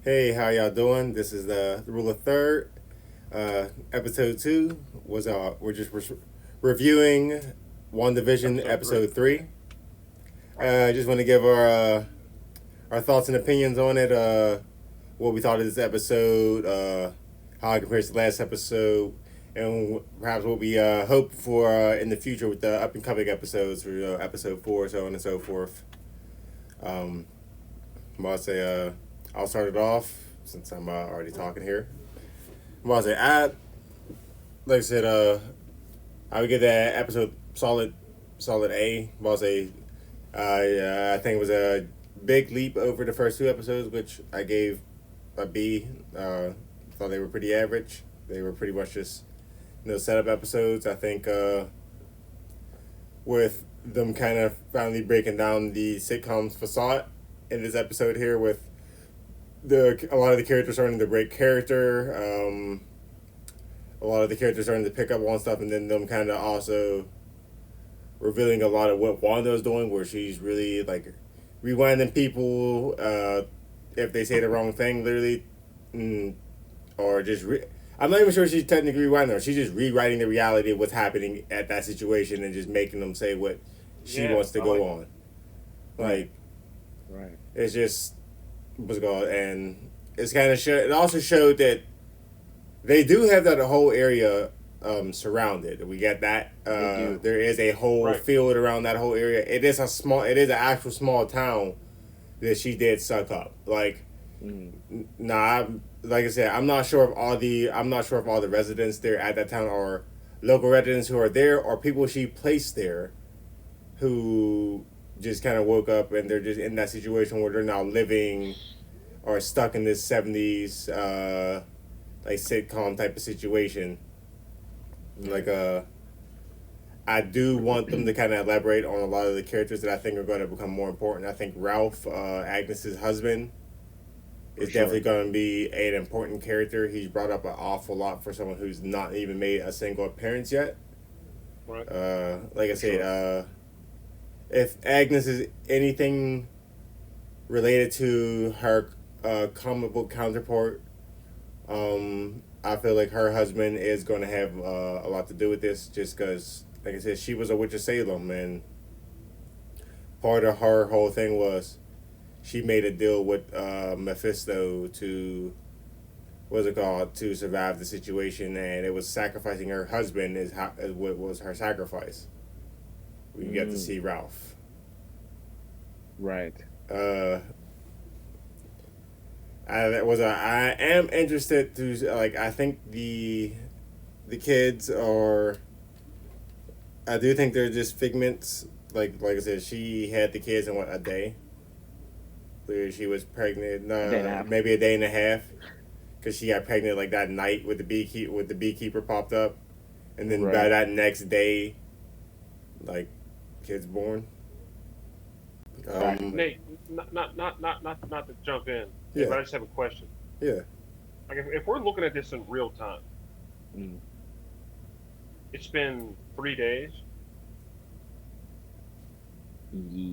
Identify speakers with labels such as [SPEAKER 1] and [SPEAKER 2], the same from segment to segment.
[SPEAKER 1] Hey, how y'all doing? This is the Rule of Third. Episode 2 was we're just reviewing Wandavision
[SPEAKER 2] Episode three.
[SPEAKER 1] episode 3. I just want to give our thoughts and opinions on it. What we thought of this episode, how it compares to the last episode, and perhaps what we hope for in the future with the up and coming episodes for episode 4, so on and so forth. Um, I'll say I'll start it off since I'm already talking here. I'll say like I said, I would give that episode solid A. I'll say I think it was a big leap over the first two episodes, which I gave a B. Thought they were pretty average. They were pretty much just setup episodes. I think with them kind of finally breaking down the sitcom's facade in this episode here with a lot of the characters starting to break character. A lot of the characters starting to pick up on stuff, and then them kind of also revealing a lot of what Wanda is doing, where she's really like rewinding people if they say the wrong thing, literally, or just. I'm not even sure she's technically rewinding her. She's just rewriting the reality of what's happening at that situation and just making them say what she
[SPEAKER 2] Yeah,
[SPEAKER 1] wants to
[SPEAKER 2] I like
[SPEAKER 1] go on. Like
[SPEAKER 2] right.
[SPEAKER 1] it's just what's it called, and it's kind of it also showed that they do have that whole area surrounded. We get that
[SPEAKER 2] They do.
[SPEAKER 1] there is a whole
[SPEAKER 2] Right.
[SPEAKER 1] field around that whole area. It is an actual small town that she did suck up. Like,
[SPEAKER 2] Mm.
[SPEAKER 1] nah, like I said, I'm not sure if all the residents there at that town are local residents who are there or people she placed there who just kind of woke up and they're just in that situation where they're now living or stuck in this 70s like sitcom type of situation. Like I do want them to kind of elaborate on a lot of the characters that I think are going to become more important. I think Ralph, Agnes's husband,
[SPEAKER 2] For
[SPEAKER 1] is definitely
[SPEAKER 2] sure.
[SPEAKER 1] going to be an important character. He's brought up an awful lot for someone who's not even made a single appearance yet.
[SPEAKER 2] Right.
[SPEAKER 1] Like I
[SPEAKER 2] For
[SPEAKER 1] said,
[SPEAKER 2] sure.
[SPEAKER 1] if Agnes is anything related to her comic book counterpart, I feel like her husband is going to have a lot to do with this, just because, like I said, she was a witch of Salem, and part of her whole thing was she made a deal with Mephisto to what's it called to survive the situation, and it was sacrificing her husband is what was her sacrifice. We get to
[SPEAKER 2] Mm.
[SPEAKER 1] see Ralph.
[SPEAKER 2] Right.
[SPEAKER 1] Uh, I am interested to like I think the kids are I do think they're just figments. Like I said, she had the kids in what a day. Where she was pregnant,
[SPEAKER 2] A day and a half.
[SPEAKER 1] maybe a day and a half, because she got pregnant like that night with the beekeeper popped up, and then by
[SPEAKER 2] Right.
[SPEAKER 1] that next day, like kids born.
[SPEAKER 2] Right.
[SPEAKER 1] Um,
[SPEAKER 2] Nate, not to jump in,
[SPEAKER 1] yeah,
[SPEAKER 2] but I just have a question.
[SPEAKER 1] yeah,
[SPEAKER 2] Like, if we're looking at this in real time,
[SPEAKER 3] Mm.
[SPEAKER 2] it's been 3 days,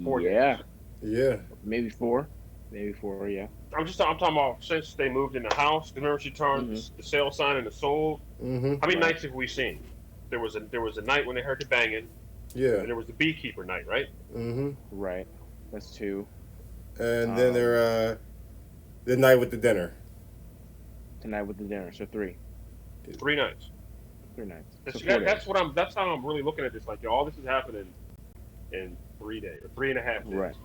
[SPEAKER 2] 4 days.
[SPEAKER 3] Yeah,
[SPEAKER 1] yeah.
[SPEAKER 3] maybe four. Maybe four, yeah.
[SPEAKER 2] I'm talking about since they moved in the house. Remember, she turned
[SPEAKER 3] Hmm.
[SPEAKER 2] the sale sign into sold.
[SPEAKER 1] Mm-hmm.
[SPEAKER 2] How many
[SPEAKER 3] Right.
[SPEAKER 2] nights have we seen? There was a night when they heard the banging,
[SPEAKER 1] Yeah.
[SPEAKER 2] and there was the beekeeper night, right?
[SPEAKER 1] Mm-hmm.
[SPEAKER 3] Right. That's two.
[SPEAKER 1] And then
[SPEAKER 3] Um,
[SPEAKER 1] the night with the dinner.
[SPEAKER 3] Tonight with the dinner, so three.
[SPEAKER 2] 3 nights.
[SPEAKER 3] 3 nights. So
[SPEAKER 2] That's,
[SPEAKER 3] 4 days.
[SPEAKER 2] that's what I'm. That's how I'm really looking at this. Like, yo, all this is happening in 3 days or 3.5 days.
[SPEAKER 3] Right.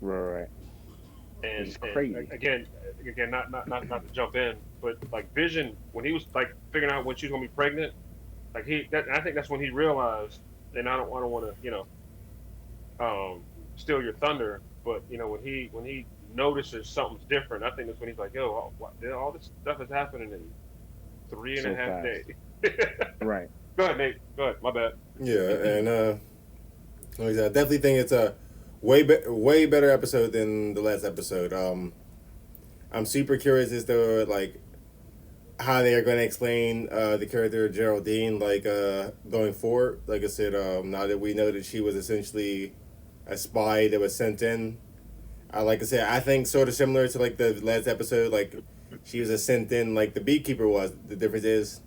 [SPEAKER 3] Right. Which is
[SPEAKER 2] And
[SPEAKER 3] crazy.
[SPEAKER 2] again, not to jump in, but like Vision, when he was like figuring out when she was gonna be pregnant, like I think that's when he realized. And I don't want to, steal your thunder, but when he notices something's different, I think that's when he's like, yo, all this stuff is happening in three and a
[SPEAKER 3] So
[SPEAKER 2] half
[SPEAKER 3] fast.
[SPEAKER 2] days.
[SPEAKER 3] Right.
[SPEAKER 2] Go ahead, Nate. Go ahead. My bad.
[SPEAKER 1] Yeah, and like I said, I definitely think it's a way better episode than the last episode. I'm super curious as to like how they are going to explain the character of Geraldine going forward. Like I said, now that we know that she was essentially a spy that was sent in, like I said, I think sort of similar to like the last episode. Like she was a sent in, like the beekeeper was. The difference is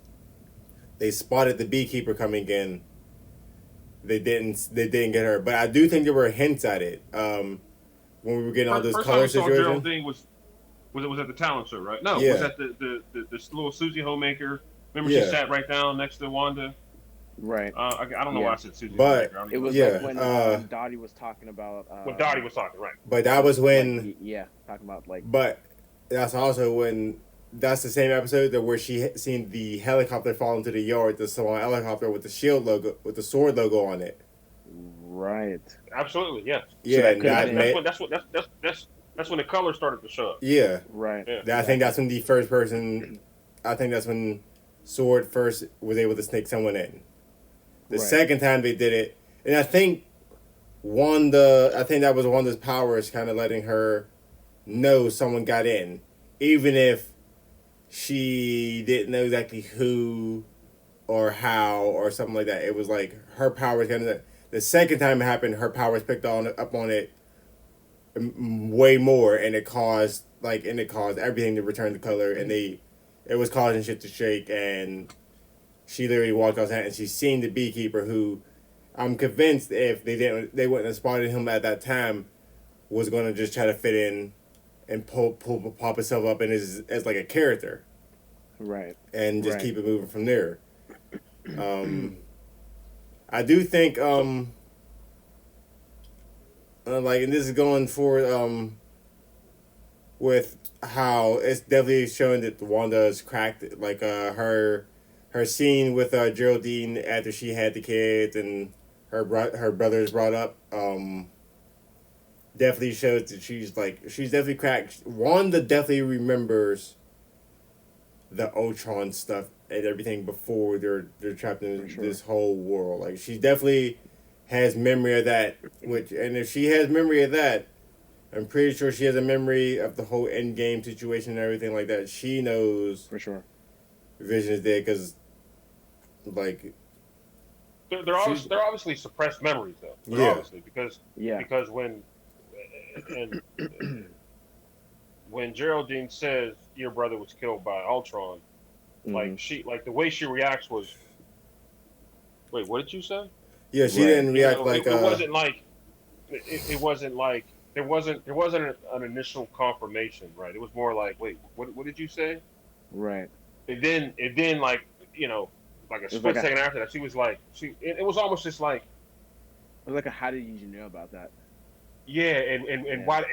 [SPEAKER 1] they spotted the beekeeper coming in. They didn't. They didn't get her, but I do think there were hints at it. When we were getting all those
[SPEAKER 2] First time
[SPEAKER 1] color
[SPEAKER 2] we saw
[SPEAKER 1] situations.
[SPEAKER 2] Geraldine was at the talent show, right? No,
[SPEAKER 1] Yeah.
[SPEAKER 2] was at the little Susie homemaker. Remember
[SPEAKER 1] Yeah.
[SPEAKER 2] she sat right down next to Wanda.
[SPEAKER 3] Right.
[SPEAKER 2] I don't know
[SPEAKER 3] Yeah.
[SPEAKER 2] why I said Susie
[SPEAKER 1] But
[SPEAKER 2] homemaker. I don't
[SPEAKER 3] It
[SPEAKER 2] even
[SPEAKER 3] was
[SPEAKER 2] know.
[SPEAKER 1] Yeah,
[SPEAKER 3] like when Dottie was talking about
[SPEAKER 2] When Dottie was talking, right?
[SPEAKER 1] but that was when.
[SPEAKER 3] like, yeah, talking about like
[SPEAKER 1] But that's also when. That's the same episode that where she seen the helicopter fall into the yard, the small helicopter with the shield logo, with the sword logo on it.
[SPEAKER 3] right.
[SPEAKER 2] Absolutely, yes.
[SPEAKER 1] Yeah,
[SPEAKER 3] that
[SPEAKER 1] and
[SPEAKER 3] could have
[SPEAKER 1] that
[SPEAKER 3] been-
[SPEAKER 1] made,
[SPEAKER 2] That's when the color started to show up.
[SPEAKER 1] yeah.
[SPEAKER 3] Right.
[SPEAKER 2] Yeah.
[SPEAKER 1] I think that's when the first person. I think that's when Sword first was able to sneak someone in. The
[SPEAKER 3] Right.
[SPEAKER 1] second time they did it, and I think Wanda. I think that was Wanda's powers, kind of letting her know someone got in, even if she didn't know exactly who or how or something like that. It was like her powers kind of. The second time it happened, her powers picked up on it way more, and it caused everything to return to color, and it was causing shit to shake, and she literally walked outside and she's seen the beekeeper, who I'm convinced if they wouldn't have spotted him at that time, was gonna just try to fit in and pop himself up in as like a character
[SPEAKER 3] Right.
[SPEAKER 1] and just
[SPEAKER 3] Right.
[SPEAKER 1] keep it moving from there. I do think like, and this is going forward with how it's definitely showing that Wanda is cracked, like her scene with Geraldine after she had the kids and her brothers brought up definitely shows that she's definitely cracked. Wanda definitely remembers the Ultron stuff and everything before they're trapped in this whole world. Like, she definitely has memory of that, and if she has memory of that, I'm pretty sure she has a memory of the whole Endgame situation and everything like that. She knows
[SPEAKER 3] For sure.
[SPEAKER 1] Vision is dead because, like,
[SPEAKER 2] They're obviously suppressed memories, though.
[SPEAKER 1] Yeah.
[SPEAKER 2] Obviously, because
[SPEAKER 3] Yeah.
[SPEAKER 2] when Geraldine says your brother was killed by Ultron, like the way she reacts was, wait, what did you say?
[SPEAKER 1] yeah, she
[SPEAKER 3] Right.
[SPEAKER 1] didn't react
[SPEAKER 2] You know,
[SPEAKER 1] like
[SPEAKER 2] it wasn't like it wasn't like there wasn't an initial confirmation, right? It was more like, wait, what did you say?
[SPEAKER 3] Right.
[SPEAKER 2] And then like, you know, like a split second after that, she was like, it was almost just like,
[SPEAKER 3] It was like, how did you know about that?
[SPEAKER 2] yeah, and why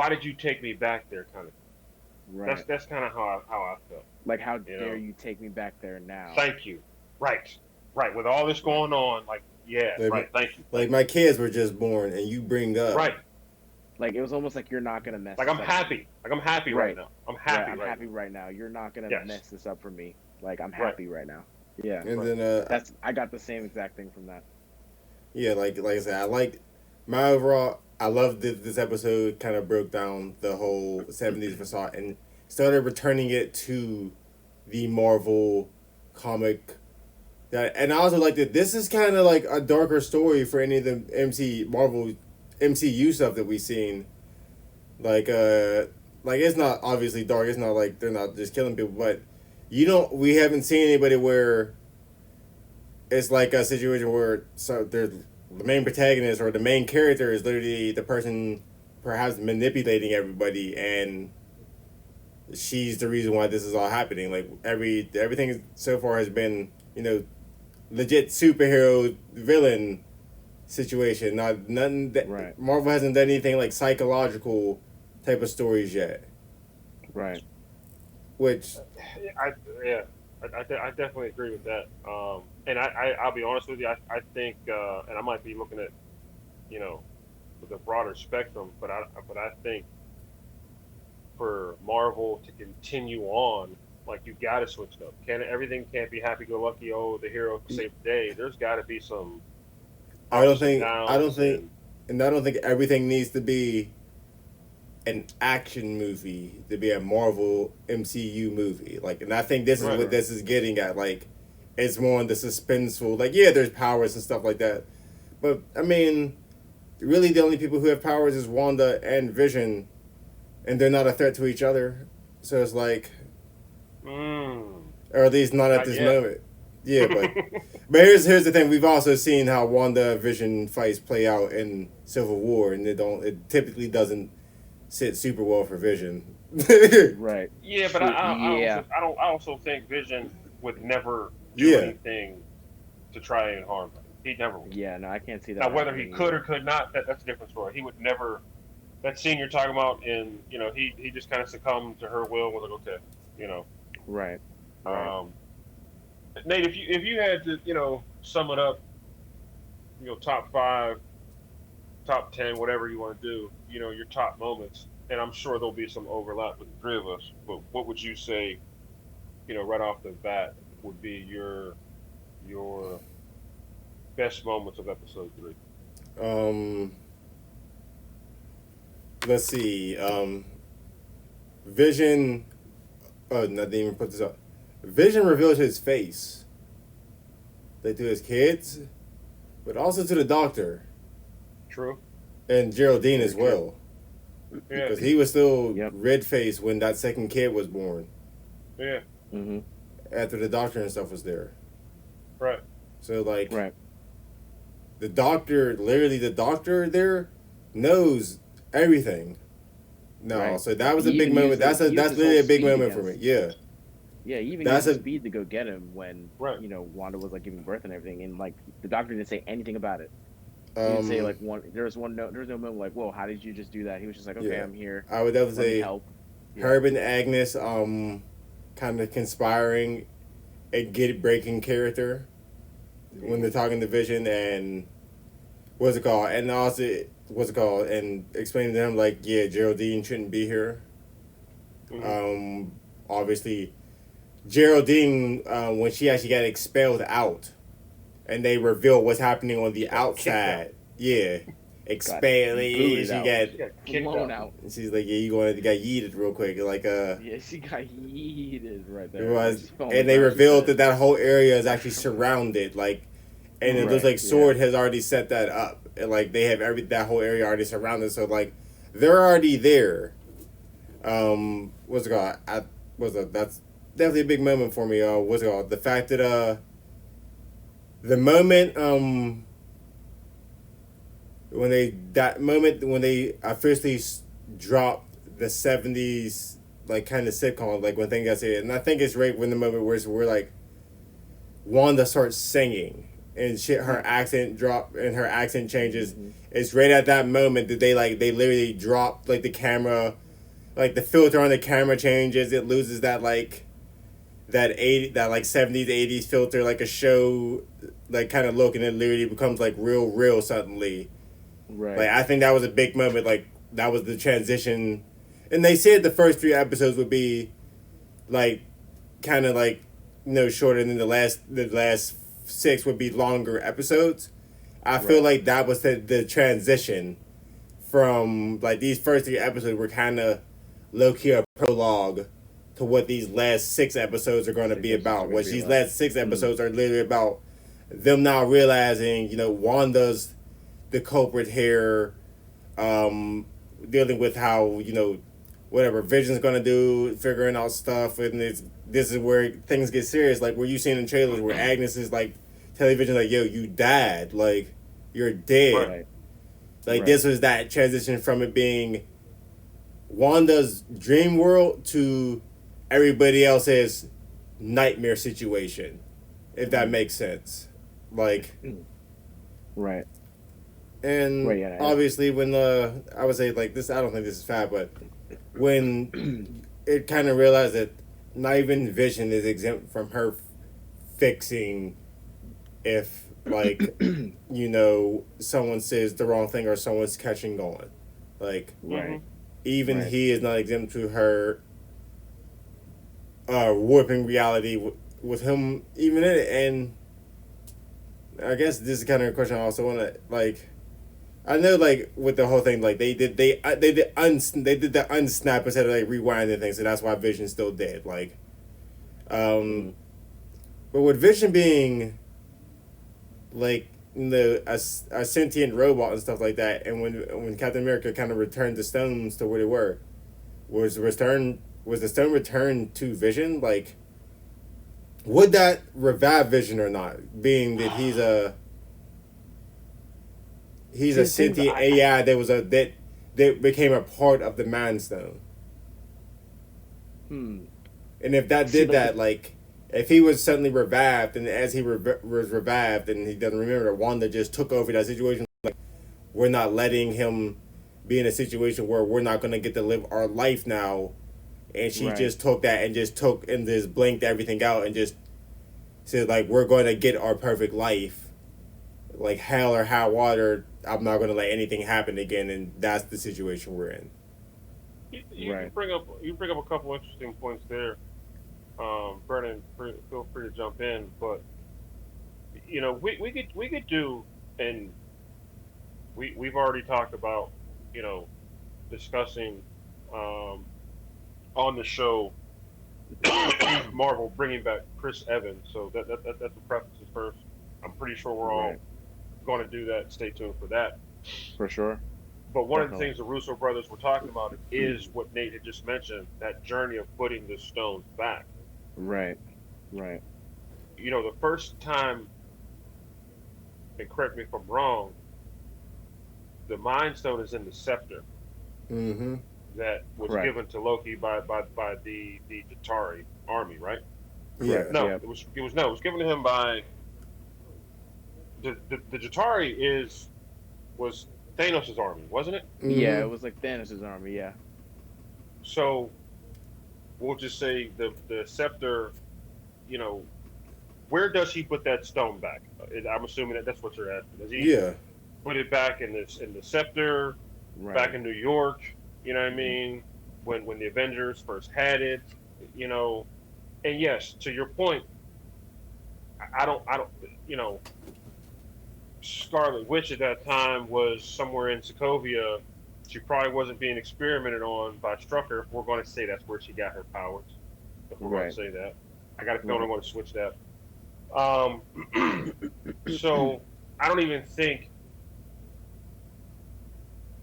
[SPEAKER 2] did you take me back there, kind of.
[SPEAKER 3] Right.
[SPEAKER 2] That's kind of how I felt.
[SPEAKER 3] Like, how
[SPEAKER 2] You
[SPEAKER 3] dare
[SPEAKER 2] know.
[SPEAKER 3] you take me back there now?
[SPEAKER 2] Thank you. Right. With all this going on, like, yeah,
[SPEAKER 1] Like,
[SPEAKER 2] right. Thank you.
[SPEAKER 1] like my kids were just born, and you bring up
[SPEAKER 2] Right.
[SPEAKER 3] Like, it was almost like you're not gonna mess.
[SPEAKER 2] Like,
[SPEAKER 3] this
[SPEAKER 2] I'm
[SPEAKER 3] up.
[SPEAKER 2] happy. Like, I'm happy right
[SPEAKER 3] Right.
[SPEAKER 2] now. I'm
[SPEAKER 3] Yeah,
[SPEAKER 2] happy
[SPEAKER 3] I'm
[SPEAKER 2] right
[SPEAKER 3] happy
[SPEAKER 2] now.
[SPEAKER 3] right now. You're not gonna
[SPEAKER 2] Yes.
[SPEAKER 3] mess this up for me. Like, I'm
[SPEAKER 2] Right.
[SPEAKER 3] happy right now. Yeah.
[SPEAKER 1] And then
[SPEAKER 3] I got the same exact thing from that.
[SPEAKER 1] yeah, like I said, I liked my overall. I loved that this episode kind of broke down the whole 70s facade and started returning it to the Marvel comic. And I also like that this is kind of like a darker story for any of the Marvel MCU stuff that we've seen. Like it's not obviously dark. It's not like they're not just killing people, but we haven't seen anybody where it's like a situation where the main protagonist or the main character is literally the person perhaps manipulating everybody, and she's the reason why this is all happening. Like, everything so far has been, legit superhero villain situation. Not nothing that
[SPEAKER 3] Right.
[SPEAKER 1] Marvel hasn't done anything like psychological type of stories yet.
[SPEAKER 3] Right.
[SPEAKER 1] Which
[SPEAKER 2] I definitely agree with that. And I'll be honest with you. I think, and I might be looking at, with a broader spectrum, but I think for Marvel to continue on, like, you got to switch it up. Everything can't be happy-go-lucky. Oh, the hero saved the day. There's got to be some.
[SPEAKER 1] I don't think everything needs to be an action movie to be a Marvel MCU movie. Like, and I think this is
[SPEAKER 2] Right.
[SPEAKER 1] what this is getting at. Like, it's more on the suspenseful. Like, yeah, there's powers and stuff like that, but I mean, really the only people who have powers is Wanda and Vision, and they're not a threat to each other. So it's like, or at least not at
[SPEAKER 2] Not
[SPEAKER 1] this
[SPEAKER 2] yet.
[SPEAKER 1] moment. Yeah, but here's the thing. We've also seen how Wanda Vision fights play out in Civil War, and it typically doesn't sit super well for Vision.
[SPEAKER 3] Right.
[SPEAKER 2] Yeah, but
[SPEAKER 3] True.
[SPEAKER 2] I also think Vision would never do
[SPEAKER 1] Yeah.
[SPEAKER 2] anything to try and harm her. He never would.
[SPEAKER 3] Yeah, no, I can't see that.
[SPEAKER 2] Now, whether he
[SPEAKER 3] happening
[SPEAKER 2] could
[SPEAKER 3] either.
[SPEAKER 2] or could not, that's a different story. He would never. That scene you're talking about, and he just kind of succumbed to her will. Was like, okay, you know.
[SPEAKER 3] Right. Right.
[SPEAKER 2] Nate, if you had to sum it up, top 5, top 10, whatever you want to do, your top moments, and I'm sure there'll be some overlap with the three of us. But what would you say, right off the bat, would be your best moments of episode 3?
[SPEAKER 1] Let's see. Vision. Oh, not even put this up. Vision reveals his face. Like to his kids, but also to the doctor
[SPEAKER 2] True.
[SPEAKER 1] and Geraldine as well,
[SPEAKER 2] Yeah.
[SPEAKER 1] because he was still
[SPEAKER 3] Yep.
[SPEAKER 1] red faced when that second kid was born.
[SPEAKER 2] Yeah.
[SPEAKER 3] Mm-hmm.
[SPEAKER 1] After the doctor and stuff was there,
[SPEAKER 2] Right.
[SPEAKER 1] so like
[SPEAKER 3] Right.
[SPEAKER 1] the doctor there knows everything. No,
[SPEAKER 3] Right.
[SPEAKER 1] so that was a
[SPEAKER 3] He
[SPEAKER 1] big
[SPEAKER 3] even
[SPEAKER 1] moment.
[SPEAKER 3] used
[SPEAKER 1] That's
[SPEAKER 3] his
[SPEAKER 1] literally a
[SPEAKER 3] whole
[SPEAKER 1] big
[SPEAKER 3] speed
[SPEAKER 1] moment for me.
[SPEAKER 3] against-
[SPEAKER 1] Yeah.
[SPEAKER 3] Yeah, he even
[SPEAKER 1] That's
[SPEAKER 3] used
[SPEAKER 1] a-
[SPEAKER 3] speed to go get him when
[SPEAKER 2] Right.
[SPEAKER 3] Wanda was like giving birth and everything, and like the doctor didn't say anything about it. He didn't say like there was no moment like, whoa, how did you just do that? He was just like, okay,
[SPEAKER 1] Yeah.
[SPEAKER 3] I'm here.
[SPEAKER 1] I would definitely
[SPEAKER 3] Let me
[SPEAKER 1] say
[SPEAKER 3] help. Yeah.
[SPEAKER 1] Herb and Agnes kind of conspiring and breaking character when they're talking to Vision and what's it called, and also and explaining to him like, yeah, Geraldine shouldn't be here.
[SPEAKER 2] Mm-hmm.
[SPEAKER 1] Obviously Geraldine, when she actually got expelled out and they reveal what's happening on the outside, yeah, expelled,
[SPEAKER 3] booted
[SPEAKER 1] she
[SPEAKER 3] out.
[SPEAKER 1] got
[SPEAKER 2] Kicked
[SPEAKER 3] Blown
[SPEAKER 2] out.
[SPEAKER 3] out.
[SPEAKER 1] she's like, yeah, you got yeeted real quick, like
[SPEAKER 3] Yeah, she got yeeted right there.
[SPEAKER 1] it was,
[SPEAKER 3] She fell on
[SPEAKER 1] and
[SPEAKER 3] the
[SPEAKER 1] they
[SPEAKER 3] ground, she
[SPEAKER 1] revealed
[SPEAKER 3] said.
[SPEAKER 1] that whole area is actually surrounded, like, and it looks
[SPEAKER 3] Right,
[SPEAKER 1] like Sword has already set that up, and like they have that whole area already surrounded, so like they're already there. What's it called? That's definitely a big moment for me. What's it called? The fact that the moment when they officially dropped the 70s like kind of sitcom, like when things got serious, and I think it's right when the moment where we're like Wanda starts singing and shit, her accent drop and her accent changes. It's right at that moment that they literally drop like the camera, like the filter on the camera changes. It loses that like that 70s 80s filter, like a show like kind of look, and it literally becomes like real suddenly.
[SPEAKER 3] Right.
[SPEAKER 1] Like I think that was a big moment. Like that was the transition, and they said the first 3 episodes would be like kind of like shorter than the last 6 would be longer episodes. I feel like that was the transition from like these first 3 episodes were kind of low key a prologue to what these last 6 episodes are going to be about. What these last 6 episodes are literally about them now realizing, Wanda's the culprit here, dealing with how, whatever Vision's going to do, figuring out stuff, and this is where things get serious. Like, where you seen in trailers where Agnes is like, television, like, yo, you died, like, you're dead.
[SPEAKER 3] Right.
[SPEAKER 1] Like, this was that transition from it being Wanda's dream world to everybody else's nightmare situation, if that makes sense. Like,
[SPEAKER 3] Right.
[SPEAKER 1] and
[SPEAKER 3] Right, yeah.
[SPEAKER 1] obviously when I would say like this, I don't think this is fat, but when it kind of realized that not even Vision is exempt from her fixing if like someone says the wrong thing or someone's catching on, like
[SPEAKER 3] Right.
[SPEAKER 1] even he is not exempt to her warping reality with him even in it. And I guess this is kind of a question I also want to like. I know, like with the whole thing, like they did the unsnap instead of like rewinding things, so that's why Vision's still dead. Like, but with Vision being, like a sentient robot and stuff like that. And when Captain America kind of returned the stones to where they were, was the stone returned to Vision? Like, would that revive Vision or not? Being that he's a sentient AI that became a part of the Mind Stone. And if that did that, like, if he was suddenly revived, and as he was revived, and he doesn't remember that Wanda just took over that situation, like, we're not letting him be in a situation where we're not going to get to live our life now, and she just took that and just blinked everything out and just said, like, we're going to get our perfect life, like hell or high water. I'm not going to let anything happen again, and that's the situation we're in.
[SPEAKER 2] You bring up a couple interesting points there. Brennan, feel free to jump in, but we could do, and we've already talked about discussing on the show Marvel bringing back Chris Evans. So that's the prefaces first. I'm pretty sure we're all going to do that. Stay tuned for that.
[SPEAKER 3] For sure.
[SPEAKER 2] But one of the things the Russo brothers were talking about is what Nate had just mentioned, that journey of putting the stones back.
[SPEAKER 3] Right.
[SPEAKER 2] The first time, and correct me if I'm wrong, the Mind Stone is in the scepter.
[SPEAKER 1] Mm-hmm.
[SPEAKER 2] That was given to Loki by the Chitauri army, right?
[SPEAKER 1] Yeah.
[SPEAKER 2] No, it was given to him by the Chitauri was Thanos' army, wasn't it?
[SPEAKER 1] Mm-hmm.
[SPEAKER 3] Yeah, it was like Thanos' army, yeah.
[SPEAKER 2] So we'll just say the scepter, where does he put that stone back? I'm assuming that's what you're asking. Does he put it back in the scepter, back in New York? You know what I mean? When the Avengers first had it, and yes, to your point, I don't, Scarlet Witch at that time was somewhere in Sokovia. She probably wasn't being experimented on by Strucker. If we're going to say that's where she got her powers, if we're going to say that, I got a feeling I'm going to switch that. So I don't even think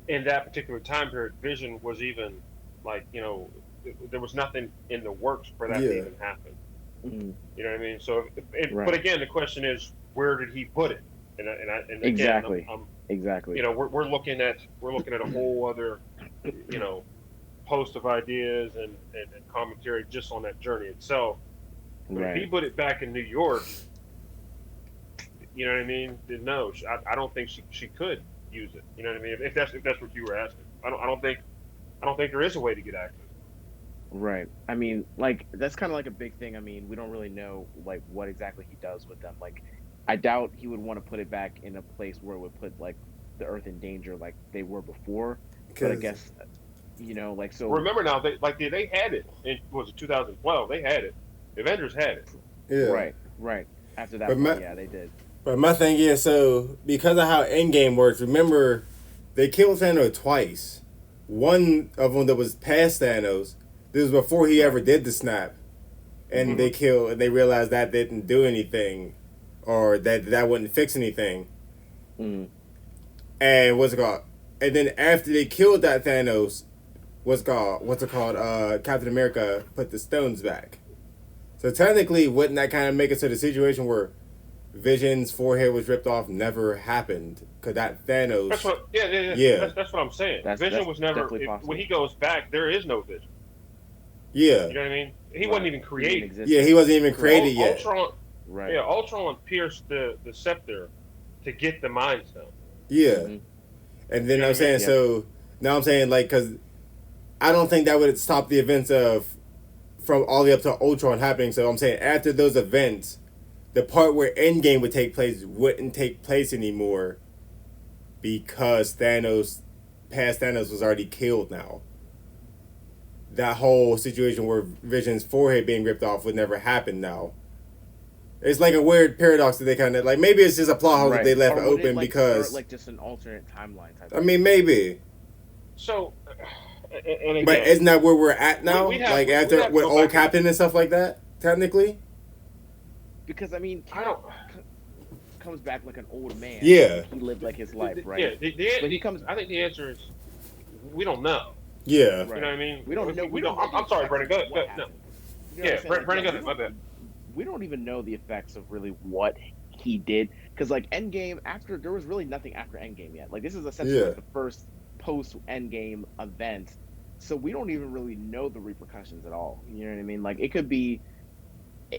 [SPEAKER 2] in that particular time period, Vision was even like, there was nothing in the works for that to even happen.
[SPEAKER 3] Mm-hmm.
[SPEAKER 2] You know what I mean? So, but again, the question is, where did he put it? And again,
[SPEAKER 3] exactly.
[SPEAKER 2] We're looking at a whole other, host of ideas and commentary just on that journey itself. But if he put it back in New York, you know what I mean? Then no, I don't think she could use it. You know what I mean? If that's what you were asking, I don't think there is a way to get access.
[SPEAKER 3] Right. I mean, like, that's kind of like a big thing. I mean, we don't really know like what exactly he does with them. Like, I doubt he would want to put it back in a place where it would put like the Earth in danger like they were before. But I guess like, so
[SPEAKER 2] remember now, they had it in, was it 2012? They had it. The Avengers had it.
[SPEAKER 1] Yeah.
[SPEAKER 3] Right. After that point, they did.
[SPEAKER 1] But my thing is, so because of how Endgame works, remember they killed Thanos twice. One of them that was past Thanos. This was before he ever did the snap, and they killed, and they realized that didn't do anything, or that wouldn't fix anything. And what's it called? And then after they killed that Thanos, Captain America put the stones back. So technically, wouldn't that kind of make it to the situation where Vision's forehead was ripped off never happened? Because that Thanos...
[SPEAKER 2] That's what, That's what I'm saying. Vision was never... when he goes back, there is no Vision.
[SPEAKER 1] Yeah.
[SPEAKER 2] You know what I mean? He wasn't even created.
[SPEAKER 1] He wasn't even created yet.
[SPEAKER 2] Ultron, Yeah, Ultron pierced the scepter to get the Mind Stone.
[SPEAKER 1] Yeah. And then I'm saying, so... Now I'm saying, like, because I don't think that would stop the events from all the way up to Ultron happening. So I'm saying, after those events, the part where Endgame would take place wouldn't take place anymore because past Thanos was already killed now. That whole situation where Vision's forehead being ripped off would never happen now. It's like a weird paradox that they kind of, like, maybe it's just a plot hole that they left open because...
[SPEAKER 3] like just an alternate timeline type
[SPEAKER 1] I mean, maybe.
[SPEAKER 2] So... And again,
[SPEAKER 1] but isn't that where we're at now? After with old Captain and stuff like that, technically?
[SPEAKER 3] Because, I mean... comes back like an old man.
[SPEAKER 1] Yeah.
[SPEAKER 3] He lived like his life, right?
[SPEAKER 2] Yeah,
[SPEAKER 3] But he comes.
[SPEAKER 2] I think the answer is we don't know.
[SPEAKER 1] Yeah.
[SPEAKER 3] Right.
[SPEAKER 2] You know what I mean?
[SPEAKER 3] We don't know.
[SPEAKER 2] We don't. I'm sorry, Brendan. Go ahead. No.
[SPEAKER 3] You know
[SPEAKER 2] Yeah, Brendan, go
[SPEAKER 3] we
[SPEAKER 2] ahead. My bad.
[SPEAKER 3] we don't even know the effects of really what he did, because like Endgame, after there was really nothing after Endgame yet. Like this is essentially
[SPEAKER 1] Yeah.
[SPEAKER 3] like the first post Endgame event, so we don't even really know the repercussions at all. You know what I mean? Like it could be,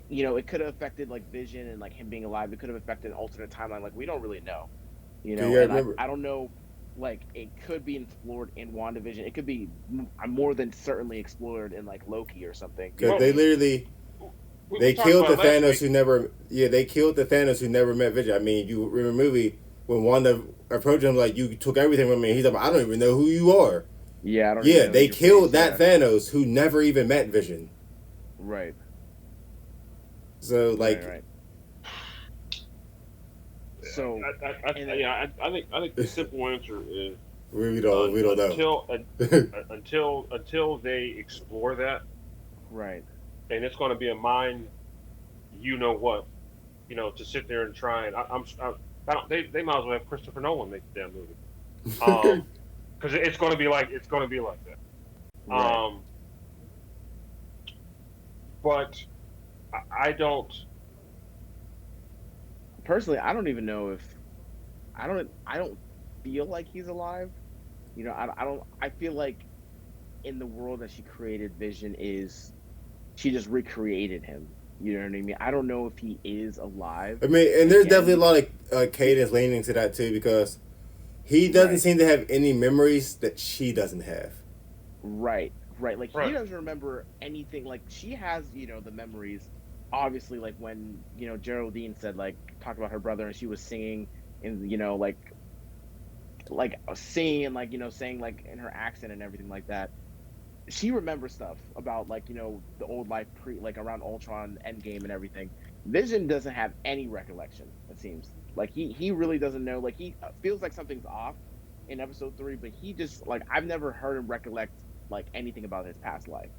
[SPEAKER 3] you know, it could have affected like Vision and like him being alive. It could have affected an alternate timeline. Like we don't really know. You know,
[SPEAKER 1] Yeah,
[SPEAKER 3] and
[SPEAKER 1] remember.
[SPEAKER 3] I don't know. Like it could be explored in WandaVision. It could be more than certainly explored in like Loki or something.
[SPEAKER 1] Because
[SPEAKER 2] Well,
[SPEAKER 1] they literally they
[SPEAKER 2] talked
[SPEAKER 1] killed the
[SPEAKER 2] about it last
[SPEAKER 1] Thanos
[SPEAKER 2] week.
[SPEAKER 1] who never. Yeah, they killed the Thanos who never met Vision. I mean, you remember the movie when Wanda approached him like, "You took everything from me." He's like, "I don't even know who you are."
[SPEAKER 3] Yeah, I don't even
[SPEAKER 1] Yeah,
[SPEAKER 3] know
[SPEAKER 1] they
[SPEAKER 3] your
[SPEAKER 1] killed
[SPEAKER 3] face,
[SPEAKER 1] that
[SPEAKER 3] yeah.
[SPEAKER 1] Thanos who never even met Vision.
[SPEAKER 3] Right.
[SPEAKER 1] So like,
[SPEAKER 3] Right. So
[SPEAKER 2] I think the simple answer is
[SPEAKER 1] we don't know.
[SPEAKER 2] until they explore that,
[SPEAKER 3] right.
[SPEAKER 2] and it's going to be a mind, you know what, to sit there and try and I don't, they might as well have Christopher Nolan make the damn movie, because it's going to be like that.
[SPEAKER 3] Right.
[SPEAKER 2] But I don't.
[SPEAKER 3] Personally, I don't even know if I don't feel like he's alive. You know, I don't I feel like in the world that she created, Vision is she just recreated him. You know what I mean? I don't know if he is alive
[SPEAKER 1] I mean, and there's definitely a
[SPEAKER 3] again.
[SPEAKER 1] lot of cadence leaning to that too, because he doesn't
[SPEAKER 3] Right.
[SPEAKER 1] seem to have any memories that she doesn't have.
[SPEAKER 3] Right. Like he
[SPEAKER 2] Right.
[SPEAKER 3] doesn't remember anything. Like she has, you know, the memories. Obviously, like when, you know, Geraldine said like talked about her brother and she was singing and, you know, like singing and like, you know, saying like in her accent and everything like that. She remembers stuff about like, you know, the old life pre like around Ultron Endgame and everything. Vision doesn't have any recollection, it seems. Like he really doesn't know. Like he feels like something's off in episode 3, but he just like I've never heard him recollect like anything about his past life.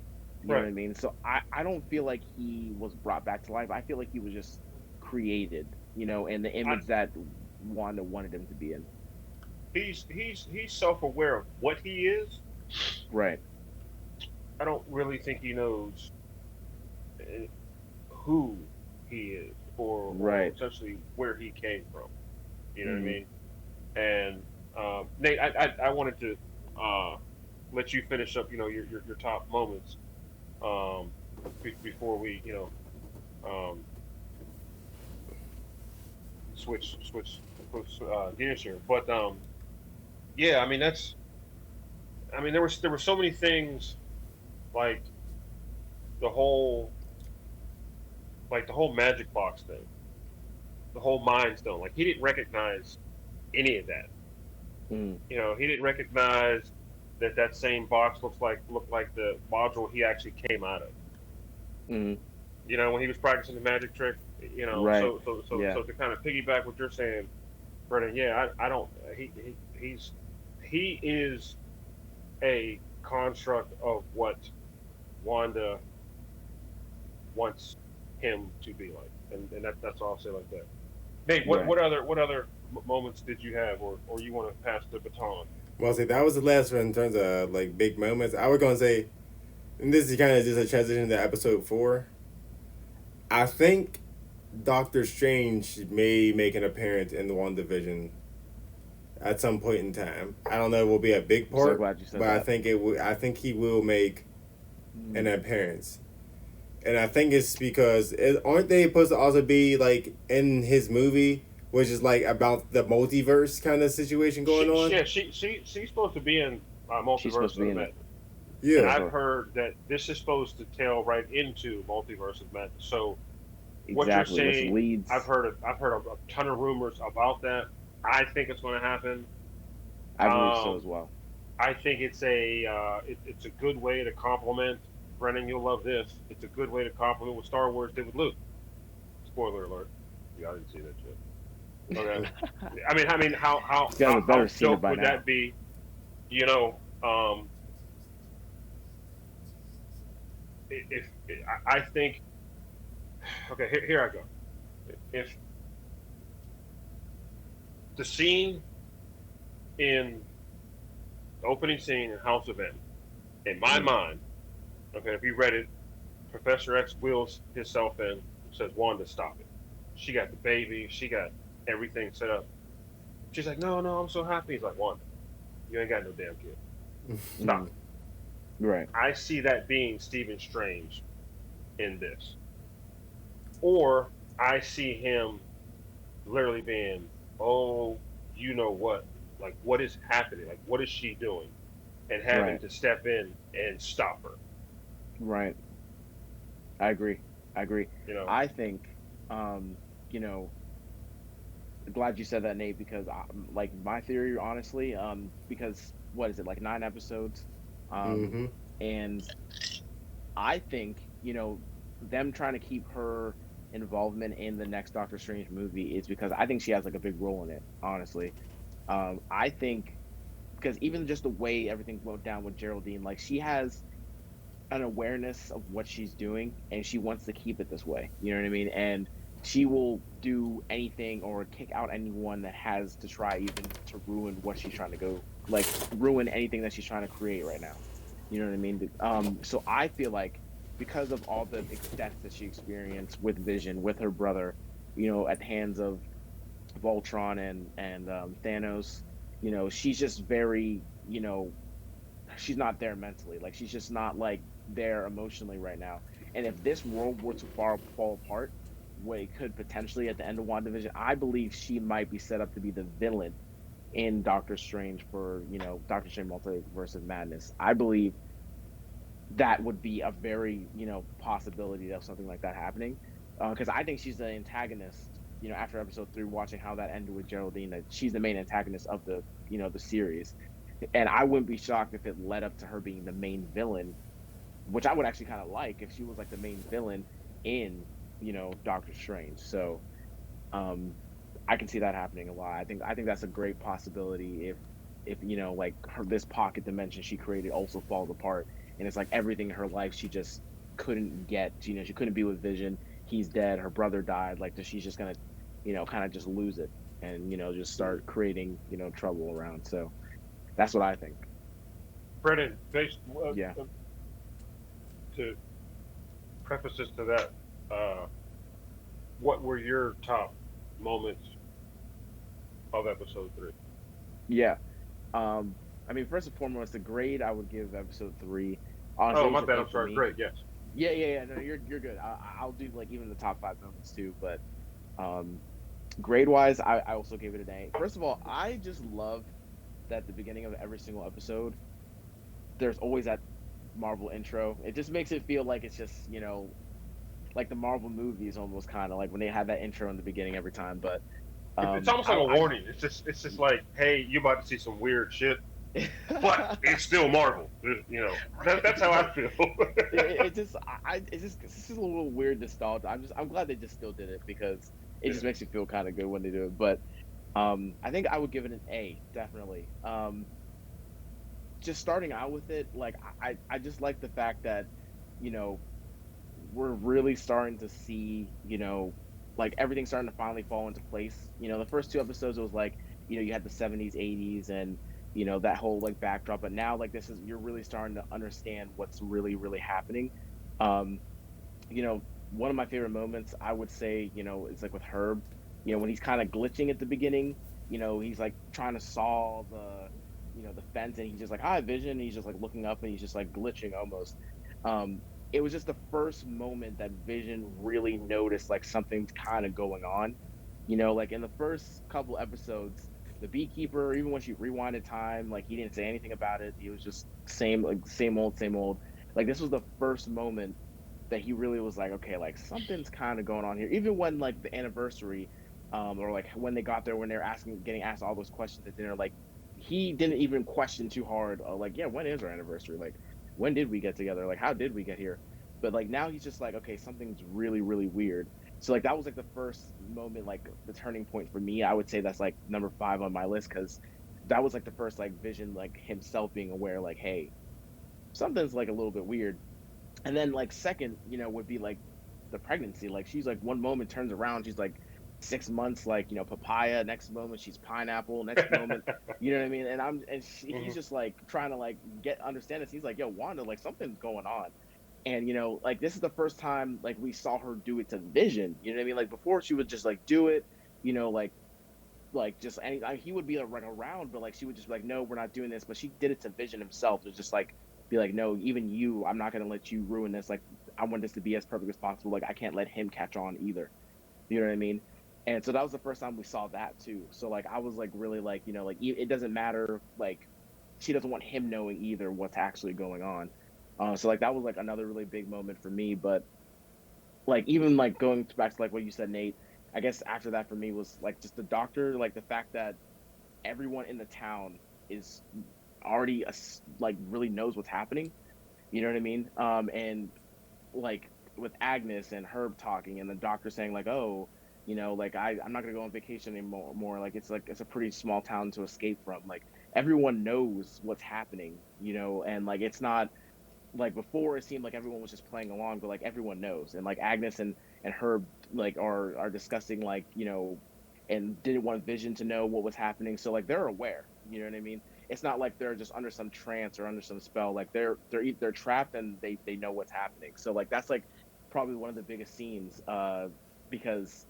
[SPEAKER 3] You know what I
[SPEAKER 2] Right.
[SPEAKER 3] mean? So I don't feel like he was brought back to life. I feel like he was just created, you know, in the
[SPEAKER 2] I,
[SPEAKER 3] image that Wanda wanted him to be in.
[SPEAKER 2] he's self-aware of what he is.
[SPEAKER 3] Right.
[SPEAKER 2] I don't really think he knows uh, who he is, or
[SPEAKER 3] Right.
[SPEAKER 2] essentially where he came from. You know what I
[SPEAKER 3] Hmm.
[SPEAKER 2] mean? And Nate, I wanted to let you finish up, your top moments, um, before we, um, switch gears here. But yeah, I mean there were so many things, like the whole the whole magic box thing, the whole mind stone. Like he didn't recognize any of that.
[SPEAKER 3] Mm.
[SPEAKER 2] He didn't recognize that same box looked like the module he actually came out of.
[SPEAKER 3] Mm.
[SPEAKER 2] When he was practicing the magic trick.
[SPEAKER 3] Right.
[SPEAKER 2] So
[SPEAKER 3] Yeah.
[SPEAKER 2] to kind of piggyback what you're saying, Brennan. Yeah, I don't. He is a construct of what Wanda wants him to be like, and that's all I'll say like that. Nate, what
[SPEAKER 3] Right.
[SPEAKER 2] what other what other moments did you have, or you want to pass the baton?
[SPEAKER 1] Well, I'll say that was the last one in terms of like big moments. I was gonna say, and this is kind of just a transition to episode 4. I think Doctor Strange may make an appearance in the WandaVision at some point in time. I don't know if it will be a big
[SPEAKER 3] I'm so
[SPEAKER 1] part,
[SPEAKER 3] glad you said
[SPEAKER 1] but I
[SPEAKER 3] that.
[SPEAKER 1] think it will. I think he will make an
[SPEAKER 3] Mm.
[SPEAKER 1] appearance, and I think it's because aren't they supposed to also be like in his movie, which is like about the multiverse kind of situation going on?
[SPEAKER 2] She's supposed to be in
[SPEAKER 3] She's supposed
[SPEAKER 2] Multiverse
[SPEAKER 3] to be
[SPEAKER 2] of
[SPEAKER 3] in it
[SPEAKER 2] Madness, and
[SPEAKER 3] for
[SPEAKER 1] Yeah.
[SPEAKER 2] I've
[SPEAKER 3] sure.
[SPEAKER 2] heard that this is supposed to tail right into Multiverse of Madness. So what you're
[SPEAKER 3] Exactly, which
[SPEAKER 2] saying,
[SPEAKER 3] leads.
[SPEAKER 2] I've heard a ton of rumors about that. I think it's going to happen.
[SPEAKER 3] I believe so
[SPEAKER 2] Um,
[SPEAKER 3] as well.
[SPEAKER 2] I think it's a good way to compliment. Brennan, you'll love this. It's a good way to compliment what Star Wars did with Luke. Spoiler alert. Yeah, I didn't see that shit. Okay. I mean,
[SPEAKER 3] You guys have better
[SPEAKER 2] how
[SPEAKER 3] seen it
[SPEAKER 2] dope
[SPEAKER 3] by
[SPEAKER 2] would
[SPEAKER 3] now.
[SPEAKER 2] that be? You know, if I think, okay, here I go. If the scene in the opening scene in House of M, in my mind, okay, if you read it, Professor X wheels himself in, says, Wanda, stop it. She got the baby, she got everything set up. She's like, no, no, I'm so happy. He's like, Wanda, you ain't got no damn kid. Stop it.
[SPEAKER 3] Right.
[SPEAKER 2] I see that being Stephen Strange in this. Or I see him literally being, oh, you know what? Like, what is happening? Like, what is she doing? And having
[SPEAKER 3] Right.
[SPEAKER 2] to step in and stop her.
[SPEAKER 3] Right. I agree. I agree.
[SPEAKER 2] You know,
[SPEAKER 3] I think, you know, glad you said that, Nate, because like my theory, honestly, because what is it, like 9 episodes, um,
[SPEAKER 1] Mm-hmm.
[SPEAKER 3] and I think, them trying to keep her involvement in the next Doctor Strange movie is because I think she has like a big role in it. Honestly, I think because even just the way everything went down with Geraldine, like she has an awareness of what she's doing and she wants to keep it this way. You know what I mean? And she will do anything or kick out anyone that has to try even to ruin what she's trying to go, like ruin anything that she's trying to create right now. You know what I mean? So I feel like because of all the deaths that she experienced with Vision, with her brother, at the hands of Voltron and Thanos, she's just very, she's not there mentally. Like she's just not like there emotionally right now. And if this world were to fall apart, what it could potentially at the end of WandaVision, I believe she might be set up to be the villain in Doctor Strange for, Doctor Strange Multiverse of Madness. I believe that would be a very, possibility of something like that happening. Because I think she's the antagonist, after episode 3, watching how that ended with Geraldine, that she's the main antagonist of the series. And I wouldn't be shocked if it led up to her being the main villain, which I would actually kind of like if she was like the main villain in, Doctor Strange. So um, I can see that happening a lot. I think that's a great possibility if like this pocket dimension she created also falls apart, and it's like everything in her life she just couldn't get. She couldn't be with Vision. He's dead. Her brother died. Like she's just gonna, kind of just lose it and just start creating trouble around. So that's what I think.
[SPEAKER 2] Brennan, based
[SPEAKER 3] Yeah.
[SPEAKER 2] to prefaces to that, uh, what were your top moments of episode 3?
[SPEAKER 3] Yeah. Um, I mean, first and foremost, the grade I would give episode 3. Honestly,
[SPEAKER 2] Oh,
[SPEAKER 3] it was
[SPEAKER 2] my
[SPEAKER 3] an
[SPEAKER 2] bad.
[SPEAKER 3] A
[SPEAKER 2] I'm
[SPEAKER 3] for
[SPEAKER 2] sorry.
[SPEAKER 3] me.
[SPEAKER 2] Great. Yes.
[SPEAKER 3] Yeah, yeah, yeah. No, you're good. I'll do like even the top 5 moments too. But um, grade wise, I also gave it an A. First of all, I just love that at the beginning of every single episode, there's always that Marvel intro. It just makes it feel like it's just like the Marvel movies almost kind of like when they have that intro in the beginning every time. But
[SPEAKER 2] It's almost like a
[SPEAKER 3] I
[SPEAKER 2] warning. It's just like, hey, you're about to see some weird shit, but
[SPEAKER 3] I
[SPEAKER 2] it's still Marvel. That's how I feel.
[SPEAKER 3] it just it's just a little weird nostalgia. I'm glad they just still did it because it
[SPEAKER 2] Yeah.
[SPEAKER 3] just makes you feel kind of good when they do it. But I think I would give it an A, definitely. Just starting out with it, like I just like the fact that you know we're really starting to see like everything starting to finally fall into place. The first 2 episodes it was like you had the 70s, 80s, and that whole like backdrop. But now like this is you're really starting to understand what's really happening. Um, one of my favorite moments I would say is like with Herb. When he's kind of glitching at the beginning. He's like trying to saw the fence, and he's just like hi Vision. And he's just like looking up, and he's just like glitching almost. Um, it was just the first moment that Vision really noticed like something's kind of going on. Like in the first couple episodes, the beekeeper, even when she rewinded time, like he didn't say anything about it. He was just same, like same old, same old. Like this was the first moment that he really was like, okay, like something's kind of going on here. Even when like the anniversary, or like when they got there, when they're getting asked all those questions at dinner, like he didn't even question too hard. Like, yeah, when is our anniversary? Like, when did we get together? Like, how did we get here? But like now he's just like, okay, something's really weird. So like that was like the first moment, like the turning point for me. I would say that's like number 5 on my list because that was like the first like Vision, like himself being aware, like, hey, something's like a little bit weird. And then like second, would be like the pregnancy. Like she's like one moment turns around, she's like 6 months, like, papaya. Next moment she's pineapple. Next moment, you know what I mean? He's
[SPEAKER 2] Hmm.
[SPEAKER 3] just like trying to like understand this. He's like, yo, Wanda, like something's going on. And like this is the first time like we saw her do it to Vision. You know what I mean? Like before she would just like do it, like just any he would be like around, but like she would just be like, no, we're not doing this. But she did it to Vision himself. It was just like be like, no, even you, I'm not gonna let you ruin this. Like I want this to be as perfect as possible. Like I can't let him catch on either. You know what I mean? And so that was the first time we saw that too. So like I was like really like like it doesn't matter, like she doesn't want him knowing either what's actually going on. So like that was like another really big moment for me. But like even like going back to like what you said, Nate, I guess after that for me was like just the doctor, like the fact that everyone in the town is already like really knows what's happening. You know what I mean? And like with Agnes and Herb talking, and the doctor saying like, oh, like I'm not gonna go on vacation anymore. More like it's a pretty small town to escape from. Like everyone knows what's happening, and like it's not like before it seemed like everyone was just playing along, but like everyone knows, and like Agnes and Herb like are discussing like and didn't want Vision to know what was happening, so like they're aware. You know what I mean? It's not like they're just under some trance or under some spell. Like they're trapped and they know what's happening. So like that's like probably one of the biggest scenes, because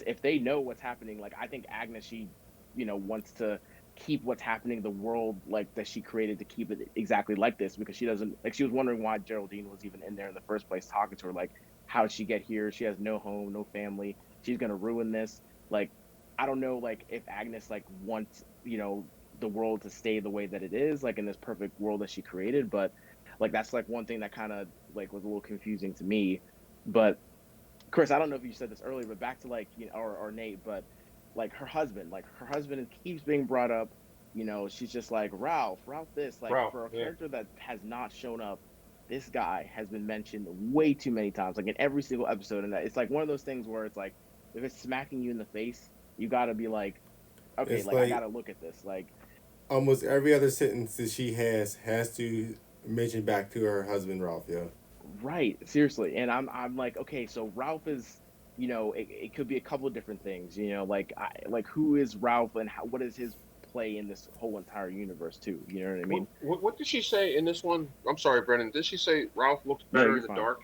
[SPEAKER 3] if they know what's happening, like I think Agnes, she wants to keep what's happening, the world like that she created, to keep it exactly like this, because she doesn't like, she was wondering why Geraldine was even in there in the first place talking to her, like how did she get here, she has no home, no family, she's gonna ruin this. Like I don't know like if Agnes like wants the world to stay the way that it is, like in this perfect world that she created, but like that's like one thing that kind of like was a little confusing to me. But Chris, I don't know if you said this earlier, but back to like or Nate, but like her husband keeps being brought up. She's just like Ralph this, like
[SPEAKER 2] Bro,
[SPEAKER 3] for a
[SPEAKER 2] yeah.
[SPEAKER 3] character that has not shown up, this guy has been mentioned way too many times, like in every single episode, and that it's like one of those things where it's like if it's smacking you in the face, you got to be like, okay,
[SPEAKER 1] It's
[SPEAKER 3] like I got
[SPEAKER 1] like
[SPEAKER 3] to look at this, like
[SPEAKER 1] almost every other sentence that she has to mention back to her husband Ralph. Yo,
[SPEAKER 3] right, seriously. And I'm like, okay, so Ralph is, it could be a couple of different things, like like who is Ralph and what is his play in this whole entire universe too? You know what I mean?
[SPEAKER 2] What did she say in this one? I'm sorry, Brennan. Did she say Ralph looks
[SPEAKER 3] No,
[SPEAKER 2] better
[SPEAKER 3] you're
[SPEAKER 2] in the
[SPEAKER 3] fine.
[SPEAKER 2] dark?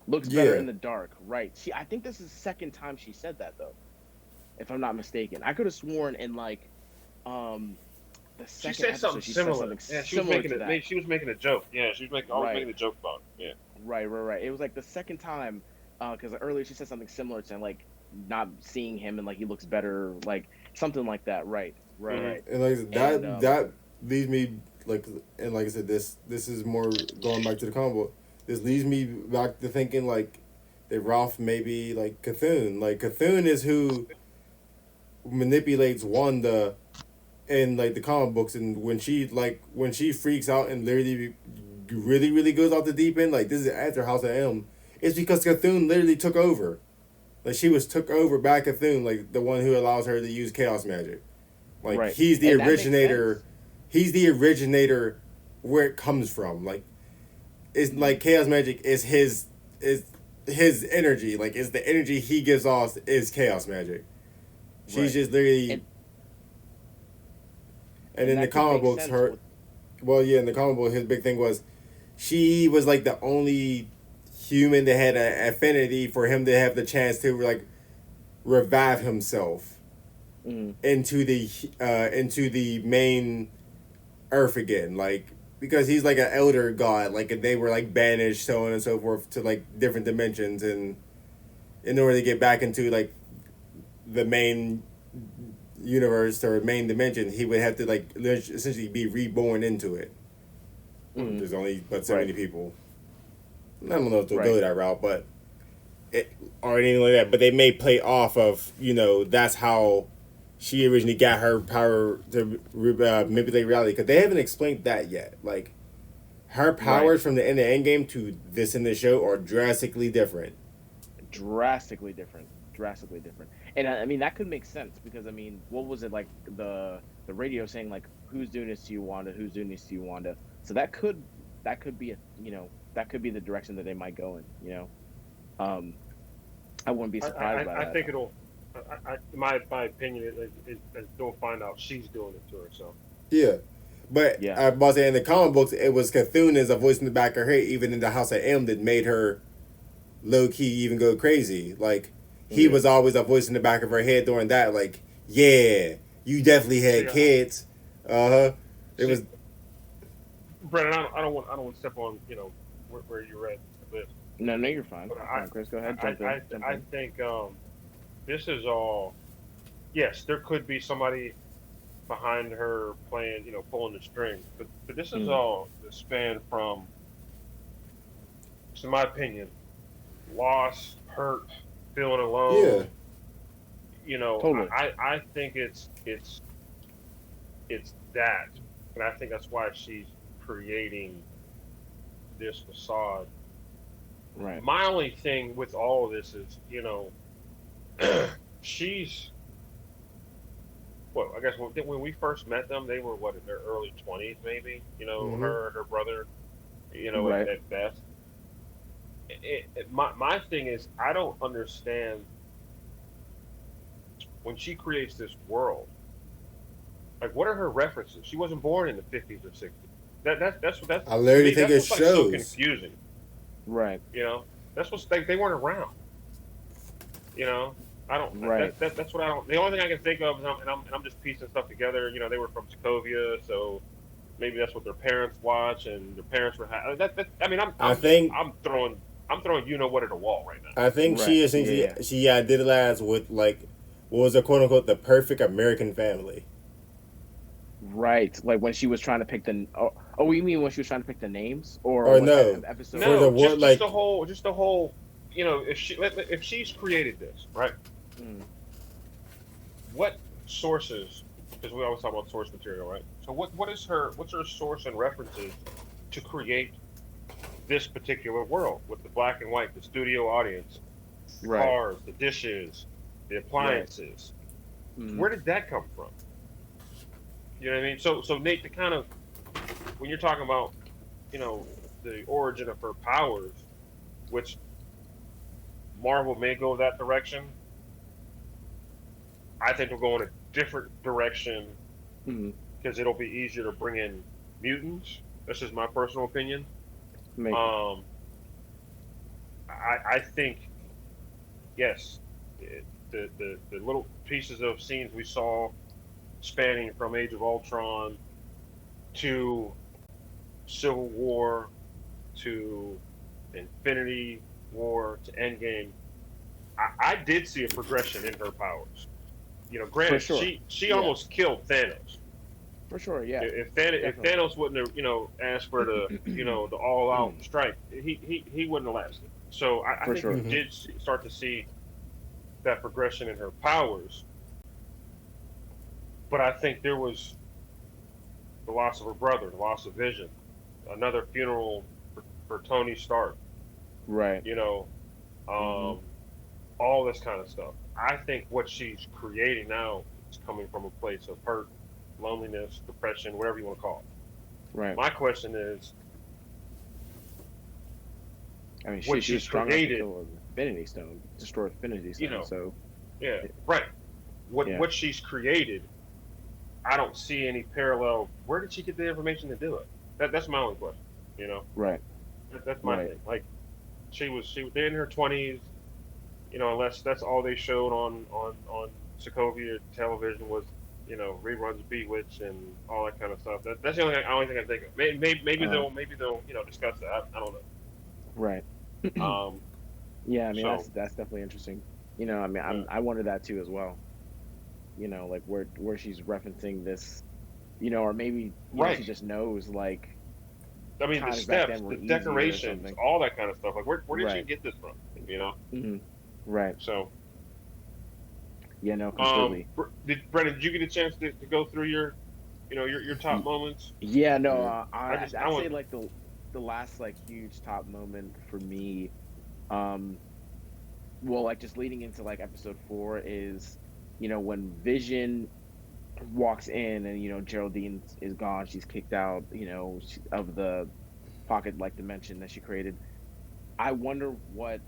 [SPEAKER 3] Looks better
[SPEAKER 1] yeah.
[SPEAKER 3] in the dark, right? I think this is the second time she said that though, if I'm not mistaken. I could have sworn in like um the
[SPEAKER 2] She
[SPEAKER 3] second
[SPEAKER 2] said something
[SPEAKER 3] episode she said
[SPEAKER 2] similar.
[SPEAKER 3] something
[SPEAKER 2] Yeah, she was
[SPEAKER 3] similar
[SPEAKER 2] making
[SPEAKER 3] to
[SPEAKER 2] it.
[SPEAKER 3] that.
[SPEAKER 2] She was making a joke. Yeah, she was making always
[SPEAKER 3] Right.
[SPEAKER 2] making a joke about it. Yeah.
[SPEAKER 3] Right. It was like the second time, because earlier she said something similar to like not seeing him and like he looks better, like something like that.
[SPEAKER 2] Hmm.
[SPEAKER 3] Right.
[SPEAKER 1] And like
[SPEAKER 3] And
[SPEAKER 1] that leads me like, and like I said, this is more going back to the comic book. This leads me back to thinking like that Ralph may be like Cthulhu. Like Cthulhu is who manipulates Wanda in like the comic books, and when she freaks out and literally really goes off the deep end, like this is after House of M, it's because Cthulhu literally took over. Like she was took over by Cthulhu, like the one who allows her to use chaos magic. Like
[SPEAKER 3] right,
[SPEAKER 1] he's the
[SPEAKER 3] and that makes
[SPEAKER 1] originator.
[SPEAKER 3] sense.
[SPEAKER 1] He's the originator where it comes from. Like it's
[SPEAKER 3] Hmm.
[SPEAKER 1] like chaos magic is his energy. Like it's the energy he gives off is chaos magic. She's
[SPEAKER 3] Right,
[SPEAKER 1] just literally,
[SPEAKER 3] and
[SPEAKER 1] and in the
[SPEAKER 3] that could
[SPEAKER 1] comic
[SPEAKER 3] make
[SPEAKER 1] books,
[SPEAKER 3] sense
[SPEAKER 1] her
[SPEAKER 3] with
[SPEAKER 1] well, yeah, in the comic book, his big thing was she was like the only human that had an affinity for him to have the chance to like revive himself
[SPEAKER 3] mm,
[SPEAKER 1] into the main Earth again, like because he's like an elder god, like they were like banished, so on and so forth, to like different dimensions, and in order to get back into like the main universe or main dimension, he would have to like essentially be reborn into it.
[SPEAKER 3] mm,
[SPEAKER 1] There's only but so
[SPEAKER 3] right,
[SPEAKER 1] many people. I don't know if they'll
[SPEAKER 3] right,
[SPEAKER 1] go that route, but it or anything like that. But they may play off of that's how she originally got her power to manipulate reality, because they haven't explained that yet. Like her
[SPEAKER 3] right.
[SPEAKER 1] powers from the end of Endgame to this in the show are drastically different.
[SPEAKER 3] Drastically different. And I mean that could make sense because I mean, what was it like the radio saying like who's doing this to you, Wanda? Who's doing this to you, Wanda? So that could be a that could be the direction that they might go in. Um, I wouldn't be surprised by
[SPEAKER 2] I
[SPEAKER 3] that.
[SPEAKER 2] think it'll. My opinion is don't find out she's doing it to herself.
[SPEAKER 1] Yeah. But
[SPEAKER 3] Yeah.
[SPEAKER 1] I was about to say in the comic books, it was Cthulhu as a voice in the back of her head, even in the House of M, that made her low key even go crazy. Like he
[SPEAKER 3] Mm-hmm.
[SPEAKER 1] was always a voice in the back of her head during that. Like, yeah, you definitely had
[SPEAKER 2] See,
[SPEAKER 1] kids. Uh huh. It
[SPEAKER 2] see,
[SPEAKER 1] was.
[SPEAKER 2] Brennan, I don't want to step on where you're at with this,
[SPEAKER 3] No, no, you're fine.
[SPEAKER 2] but
[SPEAKER 3] You're fine, Chris. Go ahead.
[SPEAKER 2] I
[SPEAKER 3] Jump in. Jump
[SPEAKER 2] I
[SPEAKER 3] in.
[SPEAKER 2] think this is all. Yes, there could be somebody behind her playing, pulling the strings, but this is
[SPEAKER 3] Mm.
[SPEAKER 2] all the span from, in my opinion, loss, hurt, feeling
[SPEAKER 1] Yeah.
[SPEAKER 2] alone.
[SPEAKER 3] Totally.
[SPEAKER 2] I think it's that, and I think that's why she's creating this facade.
[SPEAKER 3] Right.
[SPEAKER 2] My only thing with all of this is, she's well, I guess when we first met them, they were what in their early 20s, maybe.
[SPEAKER 1] Mm-hmm.
[SPEAKER 2] Her and her brother,
[SPEAKER 3] Right.
[SPEAKER 2] at best. My thing is, I don't understand when she creates this world. Like, what are her references? She wasn't born in the 50s or 60s. That's
[SPEAKER 1] I
[SPEAKER 2] to
[SPEAKER 1] literally
[SPEAKER 2] me.
[SPEAKER 1] think
[SPEAKER 2] That's
[SPEAKER 1] it
[SPEAKER 2] what's like so
[SPEAKER 1] shows.
[SPEAKER 2] confusing.
[SPEAKER 3] Right.
[SPEAKER 2] You know, that's what's like they weren't around. You know, I don't.
[SPEAKER 3] Right.
[SPEAKER 2] That's what I don't. The only thing I can think of is I'm just piecing stuff together. They were from Sokovia, so maybe that's what their parents watch, and their parents were. I mean,
[SPEAKER 1] I think.
[SPEAKER 2] I'm throwing what at a wall right now.
[SPEAKER 1] I think
[SPEAKER 3] Right.
[SPEAKER 1] she
[SPEAKER 3] Yeah.
[SPEAKER 1] essentially
[SPEAKER 3] Yeah.
[SPEAKER 1] she identifies with like what was the quote unquote the perfect American family.
[SPEAKER 3] Right. Like when she was trying to pick the. Oh, you mean when she was trying to pick the names, or
[SPEAKER 1] Or
[SPEAKER 3] what
[SPEAKER 1] no,
[SPEAKER 3] episode?
[SPEAKER 1] for the
[SPEAKER 2] No,
[SPEAKER 1] word
[SPEAKER 2] just the
[SPEAKER 1] like
[SPEAKER 2] whole if she's created this right,
[SPEAKER 3] Mm.
[SPEAKER 2] what sources? Because we always talk about source material, right? So what's her source and references to create this particular world with the black and white, the studio audience, the
[SPEAKER 3] Right.
[SPEAKER 2] cars, the dishes, the
[SPEAKER 3] Right.
[SPEAKER 2] appliances?
[SPEAKER 3] Mm.
[SPEAKER 2] Where did that come from? You know what I mean? So Nate, the kind of when you're talking about you know the origin of her powers, which Marvel may go that direction. I think we'll go in a different direction
[SPEAKER 3] Mm.
[SPEAKER 2] because it'll be easier to bring in mutants. That's just my personal opinion.
[SPEAKER 3] Make.
[SPEAKER 2] Um, I think yes, the little pieces of scenes we saw spanning from Age of Ultron to Civil War to Infinity War to Endgame, I did see a progression in her powers.
[SPEAKER 3] For
[SPEAKER 2] Granted,
[SPEAKER 3] sure.
[SPEAKER 2] she
[SPEAKER 3] Yeah.
[SPEAKER 2] almost killed Thanos.
[SPEAKER 3] For sure. Yeah.
[SPEAKER 2] If
[SPEAKER 3] Definitely.
[SPEAKER 2] Thanos wouldn't have, asked for the all out strike, he wouldn't have lasted. So I
[SPEAKER 3] For
[SPEAKER 2] think we
[SPEAKER 3] sure.
[SPEAKER 1] mhm.
[SPEAKER 2] did start to see that progression in her powers, but I think there was the loss of her brother, the loss of Vision, another funeral for Tony Stark.
[SPEAKER 3] Right.
[SPEAKER 2] You know,
[SPEAKER 3] Mm-hmm.
[SPEAKER 2] um, all this kind of stuff. I think what she's creating now is coming from a place of hurt, loneliness, depression, whatever you want to call it.
[SPEAKER 3] Right.
[SPEAKER 2] My question is,
[SPEAKER 3] I mean,
[SPEAKER 2] what
[SPEAKER 3] she was
[SPEAKER 2] she's
[SPEAKER 3] strong enough to
[SPEAKER 2] created,
[SPEAKER 3] kill Infinity Stone, destroy Infinity
[SPEAKER 2] you
[SPEAKER 3] Stone.
[SPEAKER 2] know,
[SPEAKER 3] So
[SPEAKER 2] yeah, right.
[SPEAKER 3] yeah.
[SPEAKER 2] What she's created, I don't see any parallel. Where did she get the information to do it? That's my only question. You know,
[SPEAKER 3] Right.
[SPEAKER 2] that's my
[SPEAKER 3] Right.
[SPEAKER 2] thing. Like she was in her 20s. Unless that's all they showed on Sokovia television was reruns of Bewitched and all that kind of stuff. That's the only thing I think of.
[SPEAKER 3] Uh.
[SPEAKER 2] Maybe they'll discuss that. I don't
[SPEAKER 3] Right.
[SPEAKER 2] know.
[SPEAKER 3] Yeah. I mean,
[SPEAKER 2] So
[SPEAKER 3] that's definitely interesting. I mean,
[SPEAKER 2] uh,
[SPEAKER 3] I wonder that too as well. Like where she's referencing this. Or maybe she
[SPEAKER 2] right.
[SPEAKER 3] just knows like
[SPEAKER 2] I mean the
[SPEAKER 3] times back
[SPEAKER 2] steps,
[SPEAKER 3] then were
[SPEAKER 2] the
[SPEAKER 3] easier or
[SPEAKER 2] decorations,
[SPEAKER 3] something.
[SPEAKER 2] all that kind of stuff. Like where did she
[SPEAKER 3] Right.
[SPEAKER 2] get this from? You know.
[SPEAKER 3] Hmm. Right.
[SPEAKER 2] So
[SPEAKER 3] Yeah. No. Completely.
[SPEAKER 2] Brendan, did you get a chance to go through your top moments?
[SPEAKER 3] Yeah, no,
[SPEAKER 1] Yeah.
[SPEAKER 2] I
[SPEAKER 3] I'd say
[SPEAKER 2] want
[SPEAKER 3] like the last like huge top moment for me, um, well, like just leading into like episode 4 is, when Vision walks in and Geraldine is gone, she's kicked out, of the pocket like dimension that she created. I wonder what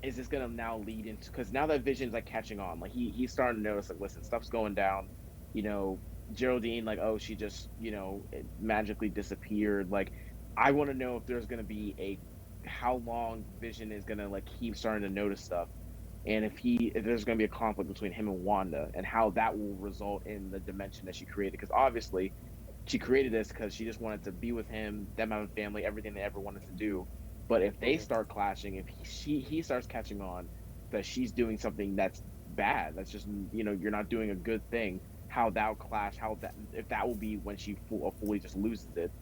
[SPEAKER 3] is this gonna now lead into, because now that Vision's like catching on, like he's starting to notice, like, listen, stuff's going down, you know, Geraldine, like, oh, she just, it magically disappeared. Like, I want to know if there's gonna be how long Vision is gonna like keep starting to notice stuff, and if there's gonna be a conflict between him and Wanda, and how that will result in the dimension that she created. Because obviously, she created this because she just wanted to be with him, them having family, everything they ever wanted to do. But if they
[SPEAKER 2] Mhm.
[SPEAKER 3] start clashing, if he starts catching on that she's doing something that's bad, that's just, you're not doing a good thing, how that'll clash, how that, if that will be when she fully just loses it,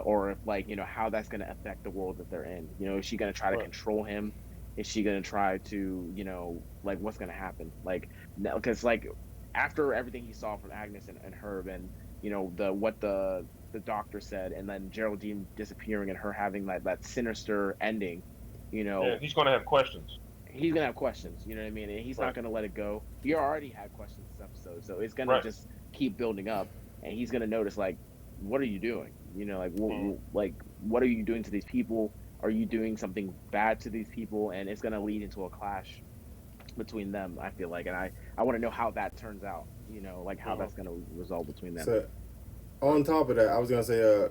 [SPEAKER 3] or if, like, how that's going to affect the world that they're in. Is she going to try to
[SPEAKER 2] Right.
[SPEAKER 3] control him? Is she going to try to, like, what's going to happen? Like, because, like, after everything he saw from Agnes and Herb, and the doctor said, and then Geraldine disappearing and her having that sinister ending, you
[SPEAKER 2] Yeah,
[SPEAKER 3] know,
[SPEAKER 2] he's going to have questions.
[SPEAKER 3] he's gonna have questions. You know what I mean? And he's
[SPEAKER 2] Right.
[SPEAKER 3] not gonna let it go. He already had questions this episode, so it's gonna
[SPEAKER 2] Right.
[SPEAKER 3] just keep building up, and he's gonna notice, like, what are you doing? Like,
[SPEAKER 2] Mhm.
[SPEAKER 3] what are you doing to these people? Are you doing something bad to these people? And it's gonna lead into a clash between them, I feel like, and I want to know how that turns out. Like, how
[SPEAKER 2] Mhm.
[SPEAKER 3] that's gonna resolve between them.
[SPEAKER 1] So on top of that, I was gonna say,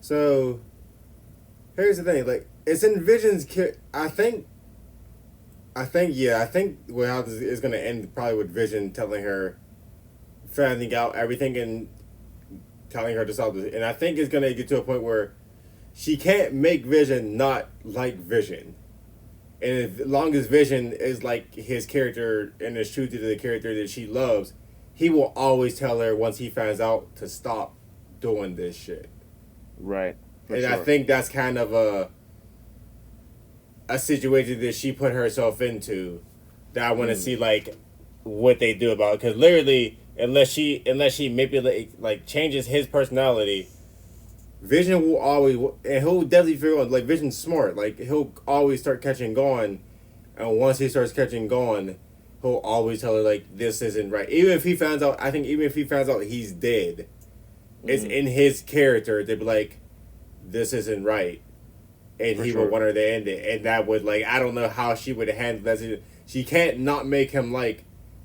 [SPEAKER 1] so here's the thing, like it's in Vision's I think how this is gonna end probably with Vision telling her, finding out everything and telling her to solve this, and I think it's gonna get to a point where she can't make Vision not like Vision. And as long as Vision is like his character and is true to the character that she loves, he will always tell her once he finds out to stop doing this shit.
[SPEAKER 3] Right, for
[SPEAKER 1] And I
[SPEAKER 3] sure.
[SPEAKER 1] think that's kind of a situation that she put herself into that I want to
[SPEAKER 3] Mm,
[SPEAKER 1] see like what they do about it. Because literally, unless she manipulate like changes his personality, Vision will always, and he'll definitely figure out, like Vision's smart, like he'll always start catching on, and once he starts catching on, he'll always tell her like this isn't right. Even if he finds out, I think even if he finds out he's dead, it's
[SPEAKER 3] mm,
[SPEAKER 1] in his character to be like, this isn't right, and
[SPEAKER 3] for
[SPEAKER 1] he would
[SPEAKER 3] sure.
[SPEAKER 1] want her to end it, and that would like I don't know how she would handle that. She can't not make him like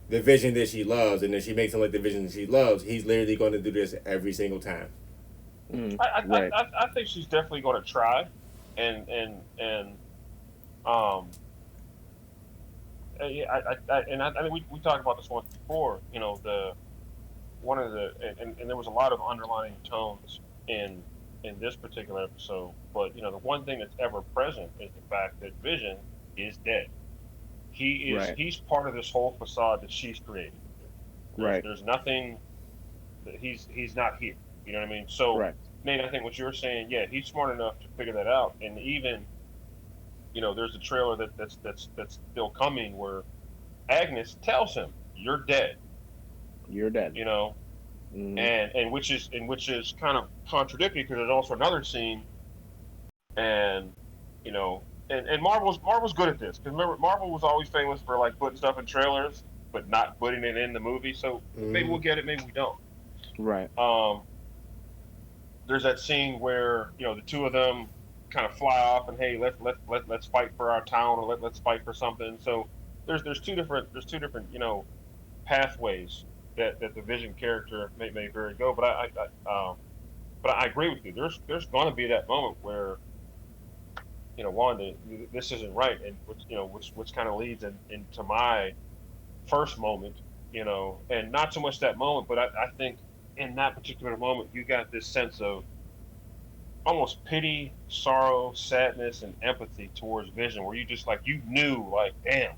[SPEAKER 1] the Vision that she loves, and if she makes him like the Vision that she loves, he's literally going to do this every single time.
[SPEAKER 3] Mm,
[SPEAKER 2] I,
[SPEAKER 3] right.
[SPEAKER 2] I think she's definitely going to try, and um, yeah, I mean we talked about this once before. The one of the and there was a lot of underlying tones in this particular episode. But the one thing that's ever present is the fact that Vision is dead.
[SPEAKER 3] Right.
[SPEAKER 2] He's part of this whole facade that she's created. There's
[SPEAKER 3] Right.
[SPEAKER 2] there's nothing that he's not here. You know what I mean? So,
[SPEAKER 3] Correct.
[SPEAKER 2] Nate, I think what you're saying, yeah, he's smart enough to figure that out. And even there's a trailer that's still coming where Agnes tells him, "You're dead."
[SPEAKER 3] You're dead.
[SPEAKER 2] You know,
[SPEAKER 3] Mm,
[SPEAKER 2] and which is kind of contradictory because there's also another scene, and you know, and Marvel's good at this because remember Marvel was always famous for like putting stuff in trailers but not putting it in the movie. So maybe we'll
[SPEAKER 1] Mm-hmm.
[SPEAKER 2] get it, maybe we don't.
[SPEAKER 3] right.
[SPEAKER 2] Um, there's that scene where the two of them kind of fly off and hey let's fight for our town or let's fight for something. So there's two different pathways that the Vision character may very go. But I agree with you. There's going to be that moment where Wanda, this isn't right, and which kind of leads into my first moment, and not so much that moment, but I think in that particular moment you got this sense of almost pity, sorrow, sadness, and empathy towards Vision, where you just like you knew like damn,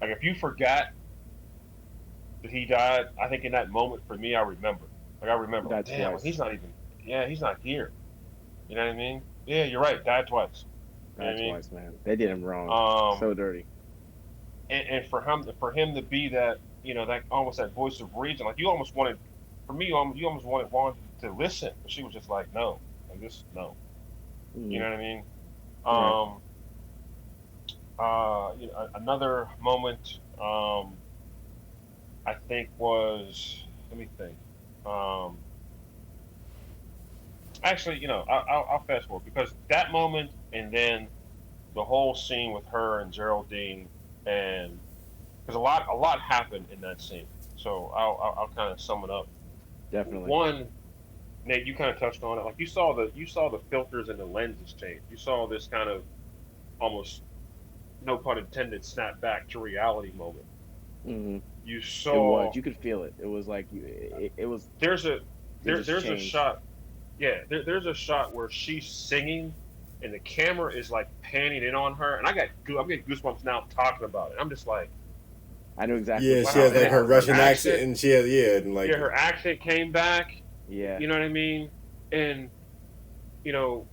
[SPEAKER 2] like if you forgot that he died, I think in that moment for me I remember like
[SPEAKER 3] Died
[SPEAKER 2] damn, like
[SPEAKER 3] twice.
[SPEAKER 2] he's not here. You know what I mean? Yeah, you're right. Died twice. You know
[SPEAKER 3] Died
[SPEAKER 2] what I mean?
[SPEAKER 3] twice, man. They did him wrong.
[SPEAKER 2] Um,
[SPEAKER 3] So dirty.
[SPEAKER 2] and for him to be that that almost that voice of reason, like you almost wanted, for me, you almost wanted Wanda to listen, but she was just like, no, like this, no. You
[SPEAKER 3] Mm,
[SPEAKER 2] know what I mean?
[SPEAKER 3] right.
[SPEAKER 2] Um, another moment, I think was, let me think. Um, actually, I'll fast forward because that moment, and then the whole scene with her and Geraldine, and because a lot happened in that scene. So I'll kind of sum it up.
[SPEAKER 3] Definitely.
[SPEAKER 2] One, Nate, you kind of touched on it. Like you saw the filters and the lenses change. You saw this kind of almost, no pun intended, snap back to reality moment.
[SPEAKER 3] Hmm.
[SPEAKER 2] You
[SPEAKER 3] It was.
[SPEAKER 2] saw
[SPEAKER 3] You could feel it. It was like it was.
[SPEAKER 2] there's a
[SPEAKER 3] It just
[SPEAKER 2] there's a
[SPEAKER 3] changed.
[SPEAKER 2] shot. Yeah, there's a shot where she's singing, and the camera is like panning in on her, and I'm getting goosebumps now talking about it. I'm just like,
[SPEAKER 3] I know exactly what
[SPEAKER 1] Yeah,
[SPEAKER 3] you're
[SPEAKER 1] she
[SPEAKER 2] wow.
[SPEAKER 1] has
[SPEAKER 2] And
[SPEAKER 3] talking
[SPEAKER 1] like
[SPEAKER 2] then
[SPEAKER 1] her
[SPEAKER 3] about.
[SPEAKER 2] her
[SPEAKER 1] Russian
[SPEAKER 3] Yeah.
[SPEAKER 1] accent,
[SPEAKER 2] accent,
[SPEAKER 1] and she has and like
[SPEAKER 2] yeah, her accent came back.
[SPEAKER 3] Yeah.
[SPEAKER 2] You know what I mean? And you know,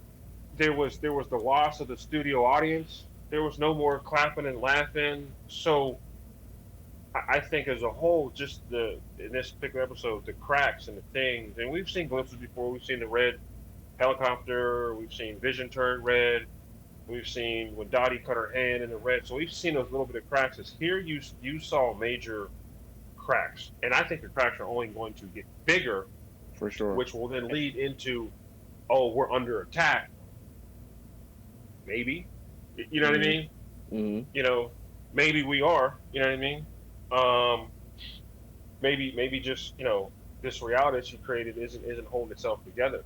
[SPEAKER 2] there was the loss of the studio audience. There was no more clapping and laughing. So I think as a whole, just the in this particular episode, the cracks and the things, and we've seen glimpses before. We've seen the red helicopter. We've seen Vision turn red. We've seen when Dottie cut her hand in the red. So we've seen those little bit of cracks. As here, you saw major cracks, and I think the cracks are only going to get bigger,
[SPEAKER 3] For sure.
[SPEAKER 2] which will then lead into, oh, we're under attack. Maybe, you know what I
[SPEAKER 3] Hmm.
[SPEAKER 2] mean?
[SPEAKER 3] Hmm.
[SPEAKER 2] You know, maybe we are. You know what I mean? Um, maybe just this reality that she created isn't holding itself together.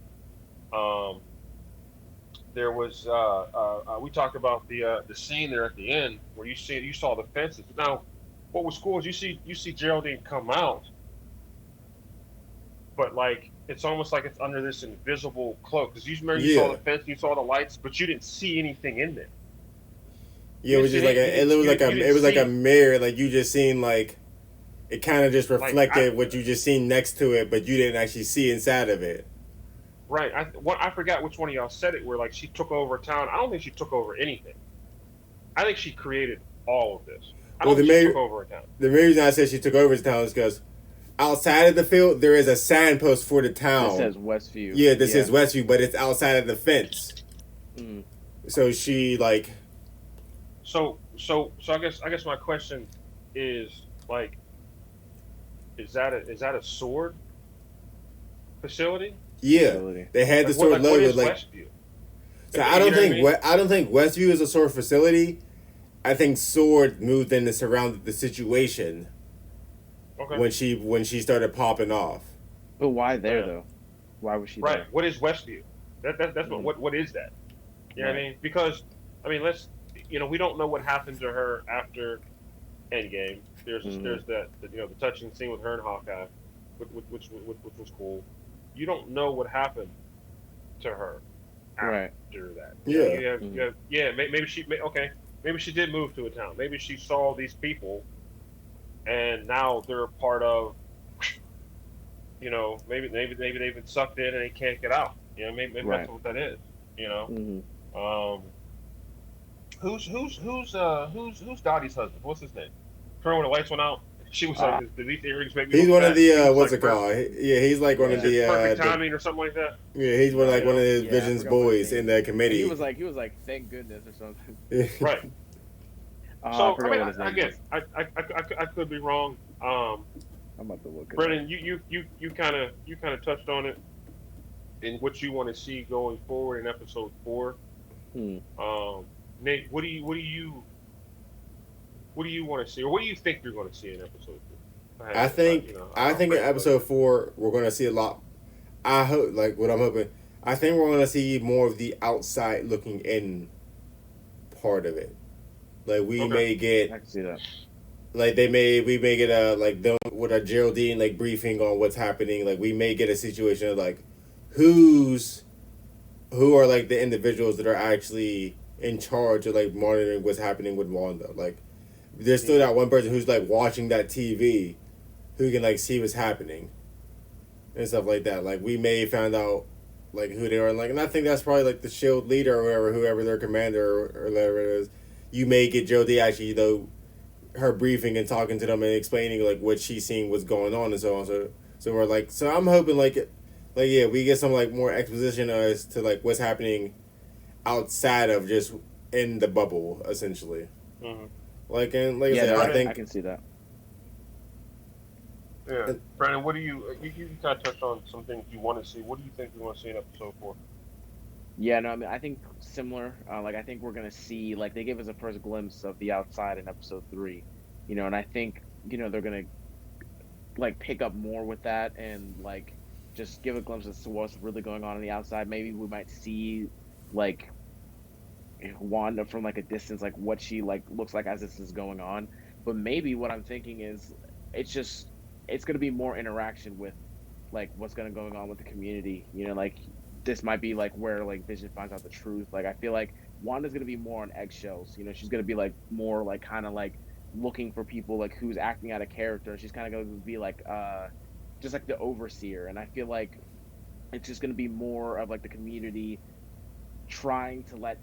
[SPEAKER 2] Um, there was we talked about the scene there at the end where you saw the fences. Now, what was cool is you see Geraldine come out, but like it's almost like it's under this invisible cloak because you remember you saw
[SPEAKER 1] yeah,
[SPEAKER 2] the fence, you saw the lights, but you didn't see anything in there.
[SPEAKER 1] yeah.
[SPEAKER 2] You
[SPEAKER 1] It
[SPEAKER 2] didn't
[SPEAKER 1] was
[SPEAKER 2] see
[SPEAKER 1] just like
[SPEAKER 2] any,
[SPEAKER 1] it was like
[SPEAKER 2] you
[SPEAKER 1] it
[SPEAKER 2] didn't
[SPEAKER 1] was like a
[SPEAKER 2] see
[SPEAKER 1] mirror. Like you just seen like it kind of just
[SPEAKER 2] like
[SPEAKER 1] reflected what you just seen next to it, but you didn't actually see inside of it.
[SPEAKER 2] right. I forgot which one of y'all said it where like she took over town. I don't think she took over anything. I think she created all of this. I
[SPEAKER 1] Well,
[SPEAKER 2] don't think she took over a town.
[SPEAKER 1] the main reason I said she took over the town is because outside of the field there is a signpost for the
[SPEAKER 3] This
[SPEAKER 1] town.
[SPEAKER 3] says Westview.
[SPEAKER 1] Yeah, this
[SPEAKER 3] Yeah.
[SPEAKER 1] is Westview, but it's outside of the fence.
[SPEAKER 3] Mm.
[SPEAKER 1] So she like
[SPEAKER 2] So I guess my question is like, is that a sword facility?
[SPEAKER 1] yeah,
[SPEAKER 3] Facility.
[SPEAKER 1] they had the sword
[SPEAKER 2] What
[SPEAKER 1] logo
[SPEAKER 2] is
[SPEAKER 1] like.
[SPEAKER 2] Westview?
[SPEAKER 1] So I
[SPEAKER 2] You
[SPEAKER 1] don't
[SPEAKER 2] know what I
[SPEAKER 1] think
[SPEAKER 2] mean?
[SPEAKER 1] I don't think Westview is a sword facility. I think Sword moved in and surrounded the situation
[SPEAKER 2] Okay.
[SPEAKER 1] when she started popping off.
[SPEAKER 3] But why there
[SPEAKER 2] Yeah.
[SPEAKER 3] though? Why was she
[SPEAKER 2] Right.
[SPEAKER 3] there?
[SPEAKER 2] What is Westview? That's
[SPEAKER 3] Mm.
[SPEAKER 2] what is that? You know what I
[SPEAKER 3] Right.
[SPEAKER 2] mean? Because I mean, we don't know what happened to her after Endgame.
[SPEAKER 3] Hmm.
[SPEAKER 2] There's the touching scene with her and Hawkeye, which was cool. You don't know what happened to her
[SPEAKER 3] Right.
[SPEAKER 2] after that.
[SPEAKER 1] Yeah.
[SPEAKER 3] Hmm.
[SPEAKER 2] Yeah, okay, maybe she did move to a town. Maybe she saw these people and now they're part of, maybe they've been sucked in and they can't get out. Maybe that's
[SPEAKER 3] Right.
[SPEAKER 2] what that is. You know,
[SPEAKER 3] Hmm.
[SPEAKER 2] um, who's Dottie's husband? What's his name? Remember when the lights went out? She was like,
[SPEAKER 3] Uh,
[SPEAKER 2] "These earrings make me
[SPEAKER 1] He's
[SPEAKER 2] look
[SPEAKER 1] one of
[SPEAKER 2] fat."
[SPEAKER 1] the
[SPEAKER 2] He was
[SPEAKER 1] what's
[SPEAKER 2] like,
[SPEAKER 1] it called? Yeah, he's like one
[SPEAKER 2] he
[SPEAKER 1] of
[SPEAKER 3] Yeah.
[SPEAKER 2] said perfect
[SPEAKER 1] the
[SPEAKER 2] timing or something like that.
[SPEAKER 1] yeah, he's one
[SPEAKER 3] Right.
[SPEAKER 1] like one of his
[SPEAKER 3] Yeah, I
[SPEAKER 1] Vision's
[SPEAKER 3] forgot what his
[SPEAKER 1] boys in
[SPEAKER 3] name
[SPEAKER 1] the
[SPEAKER 3] is. And
[SPEAKER 1] committee.
[SPEAKER 3] he was like, thank goodness or something.
[SPEAKER 2] Right.
[SPEAKER 3] I
[SPEAKER 2] So I
[SPEAKER 3] forgot
[SPEAKER 2] mean,
[SPEAKER 3] what his name
[SPEAKER 2] again,
[SPEAKER 3] was.
[SPEAKER 2] I could be wrong.
[SPEAKER 3] I'm about to look it up.
[SPEAKER 2] Brennan, you kind of touched on it in what you want to see going forward in episode 4.
[SPEAKER 3] Hmm.
[SPEAKER 2] Nate, what do you want to see, or what do you think you're going to see in episode 4?
[SPEAKER 1] I think in episode 4 we're gonna see a lot. I hope like what I'm hoping. I think we're gonna see more of the outside looking in part of it. Like we
[SPEAKER 2] Okay.
[SPEAKER 1] may
[SPEAKER 3] I
[SPEAKER 1] get
[SPEAKER 3] can see that.
[SPEAKER 1] like we may get a like them with a Geraldine like briefing on what's happening. Like we may get a situation of like who are like the individuals that are actually in charge of like monitoring what's happening with Wanda. Like there's still
[SPEAKER 2] Mm,
[SPEAKER 1] that one person who's like watching that TV who can like see what's happening and stuff like that. Like we may find out like who they are, and like, and I think that's probably like the Shield leader or whoever their commander or whatever it is. You may get Jodie actually though her briefing and talking to them and explaining like what she's seeing, what's going on, and so on. So we're like, so I'm hoping like yeah, we get some like more exposition as to like what's happening outside of just in the bubble essentially.
[SPEAKER 2] mm-hmm.
[SPEAKER 1] Like and like I
[SPEAKER 3] Yeah,
[SPEAKER 1] said,
[SPEAKER 3] no,
[SPEAKER 1] I
[SPEAKER 3] I
[SPEAKER 1] think
[SPEAKER 3] can see that.
[SPEAKER 2] Yeah, Brandon, what do you kind of touched on some things you want to see? What do you think we want to see in episode 4?
[SPEAKER 3] Yeah, no, I mean, I think similar. Like, I think we're gonna see, like, they gave us a first glimpse of the outside in episode 3, and I think, they're gonna like pick up more with that and like just give a glimpse as to what's really going on the outside. Maybe we might see like Wanda from like a distance, like what she like looks like as this is going on. But maybe what I'm thinking is it's just it's gonna be more interaction with like what's gonna going on with the community. Like this might be like where like Vision finds out the truth. Like I feel like Wanda's gonna be more on eggshells. She's gonna be like more like kind of like looking for people like who's acting out of character. She's kind of gonna be like just like the overseer. And I feel like it's just gonna be more of like the community trying to let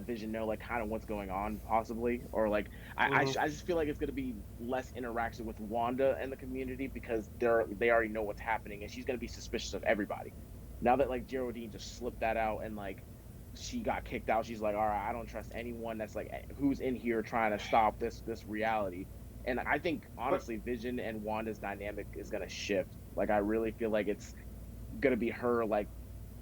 [SPEAKER 3] Vision know like kind of what's going on possibly, or like
[SPEAKER 2] Mm-hmm.
[SPEAKER 3] I just feel like it's gonna be less interaction with Wanda and the community because they already know what's happening and she's gonna be suspicious of everybody. Now that like Geraldine just slipped that out and like she got kicked out, she's like, all right, I don't trust anyone that's like who's in here trying to stop this reality. And I think
[SPEAKER 2] But
[SPEAKER 3] honestly, Vision and Wanda's dynamic is gonna shift. Like I really feel like it's gonna be her like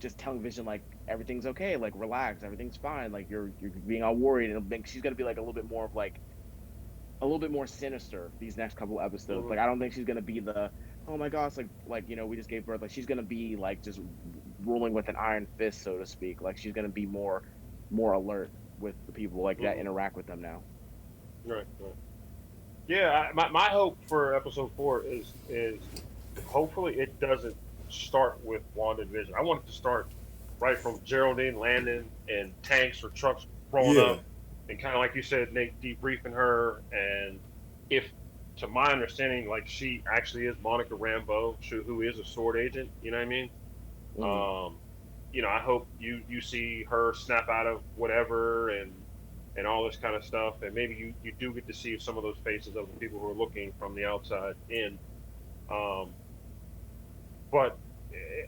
[SPEAKER 3] just telling Vision like everything's okay, like relax, everything's fine, like you're being all worried, and she's gonna be like a little bit more of like a little bit more sinister these next couple episodes.
[SPEAKER 2] mhm.
[SPEAKER 3] Like I don't think she's gonna be the oh my gosh, like we just gave birth. Like she's gonna be like just ruling with an iron fist, so to speak. Like she's gonna be more alert with the people like that
[SPEAKER 2] Mhm.
[SPEAKER 3] interact with them now.
[SPEAKER 2] Right, right. Yeah, my hope for episode 4 is hopefully it doesn't start with WandaVision. I want it to start right from Geraldine landing and tanks or trucks rolling
[SPEAKER 1] Yeah.
[SPEAKER 2] up, and kind of like you said, Nate, debriefing her. And if, to my understanding, like she actually is Monica Rambeau, who is a sword agent. You know what I mean?
[SPEAKER 3] Mm,
[SPEAKER 2] Um, I hope you see her snap out of whatever and all this kind of stuff, and maybe you do get to see some of those faces of the people who are looking from the outside in. Um, but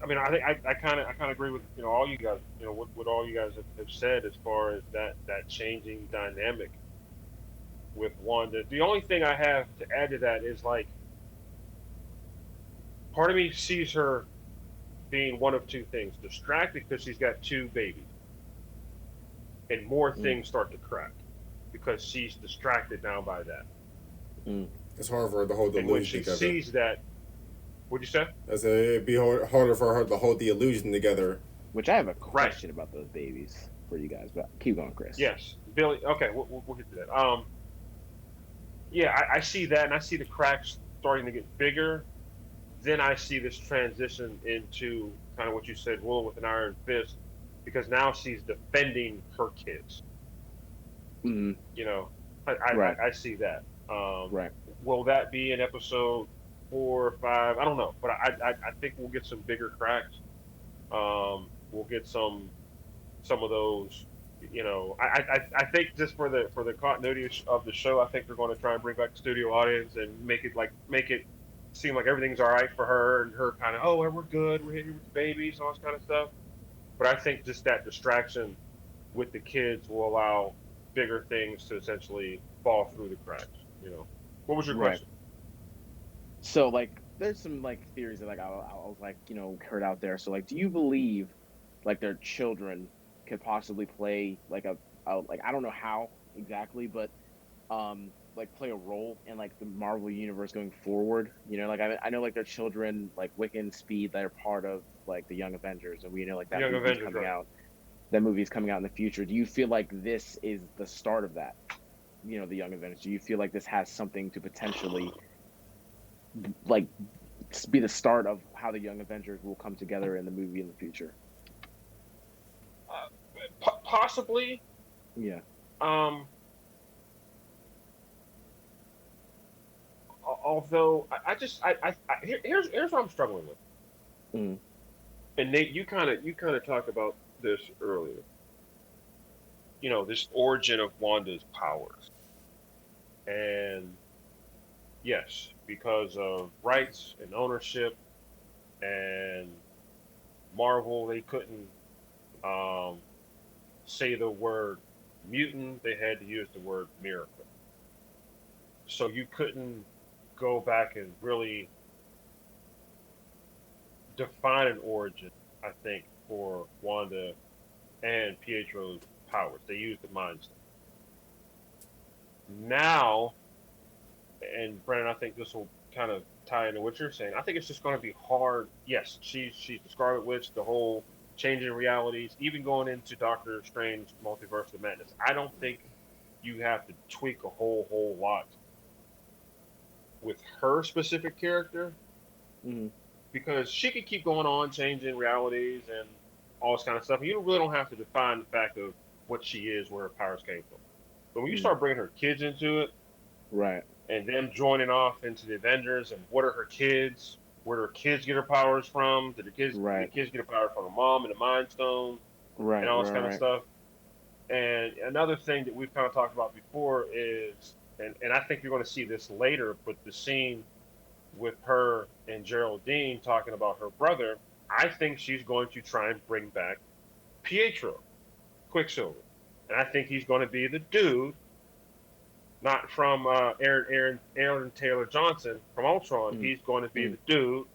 [SPEAKER 2] I mean, I think I kind of agree with all you guys, what all you guys have said as far as that changing dynamic with Wanda. The only thing I have to add to that is like part of me sees her being one of two things: distracted because she's got two babies, and more
[SPEAKER 3] mm,
[SPEAKER 2] things start to crack because she's distracted now by that.
[SPEAKER 3] mm.
[SPEAKER 1] It's hard for her to hold the
[SPEAKER 2] And when
[SPEAKER 1] illusion
[SPEAKER 2] she
[SPEAKER 1] together.
[SPEAKER 2] sees that, what'd you say?
[SPEAKER 1] I said it'd be harder for her to hold the illusion together.
[SPEAKER 3] Which I have a
[SPEAKER 2] Right.
[SPEAKER 3] question about those babies for you guys, but keep going, Chris.
[SPEAKER 2] Yes. Billy. Okay, we'll get to that. Yeah, I see that, and I see the cracks starting to get bigger. Then I see this transition into kind of what you said, ruling with an iron fist, because now she's defending her kids.
[SPEAKER 3] Mm,
[SPEAKER 2] You know,
[SPEAKER 3] right,
[SPEAKER 2] I see that.
[SPEAKER 3] right.
[SPEAKER 2] Will that be in episode 4 or 5? I don't know, but I think we'll get some bigger cracks. We'll get some of those. I think just for the continuity of the show, I think they're going to try and bring back the studio audience and make it seem like everything's all right for her and her kind of, oh, we're good, we're here with the babies, all this kind of stuff. But I think just that distraction with the kids will allow bigger things to essentially fall through the cracks. What was your
[SPEAKER 3] Right.
[SPEAKER 2] question?
[SPEAKER 3] So like there's some like theories that like I was like, heard out there. So like do you believe like their children could possibly play like a like I don't know how exactly, but like play a role in like the Marvel universe going forward? Like I know like their children like Wiccan Speed they're part of like the Young Avengers and we know like that
[SPEAKER 2] Young
[SPEAKER 3] movie's
[SPEAKER 2] Avengers,
[SPEAKER 3] coming
[SPEAKER 2] right?
[SPEAKER 3] out. That movie's coming out in the future. Do you feel like this is the start of that? The Young Avengers. Do you feel like this has something to potentially like be the start of how the Young Avengers will come together in the movie in the future.
[SPEAKER 2] Uh, Possibly.
[SPEAKER 3] Yeah.
[SPEAKER 2] Um, Although here's what I'm struggling with.
[SPEAKER 3] Mm,
[SPEAKER 2] And Nate, you kind of talked about this earlier. This origin of Wanda's powers, and yes, because of rights and ownership, and Marvel, they couldn't um, say the word mutant; they had to use the word miracle. So you couldn't go back and really define an origin, I think, for Wanda and Pietro's powers. They used the Mind Stone. Now, and Brandon, I think this will kind of tie into what you're saying. I think it's just going to be hard. Yes, she's the Scarlet Witch, the whole changing realities, even going into Doctor Strange Multiverse of Madness. I don't think you have to tweak a whole lot with her specific character, because she could keep going on changing realities and all this kind of stuff. You really don't have to define the fact of what she is, where her powers came from. But when you start bringing her kids into it,
[SPEAKER 3] right,
[SPEAKER 2] and them joining off into the Avengers, and what are her kids? Where do her kids get her powers from? Did the kids get her powers from her mom and the Mind Stone?
[SPEAKER 3] Right,
[SPEAKER 2] and all this kind of stuff. And another thing that we've kind of talked about before is, and I think you're going to see this later, but the scene with her and Geraldine talking about her brother, I think she's going to try and bring back Pietro, Quicksilver. And I think he's going to be the dude, not from Aaron Taylor Johnson from Ultron. He's going to be the dude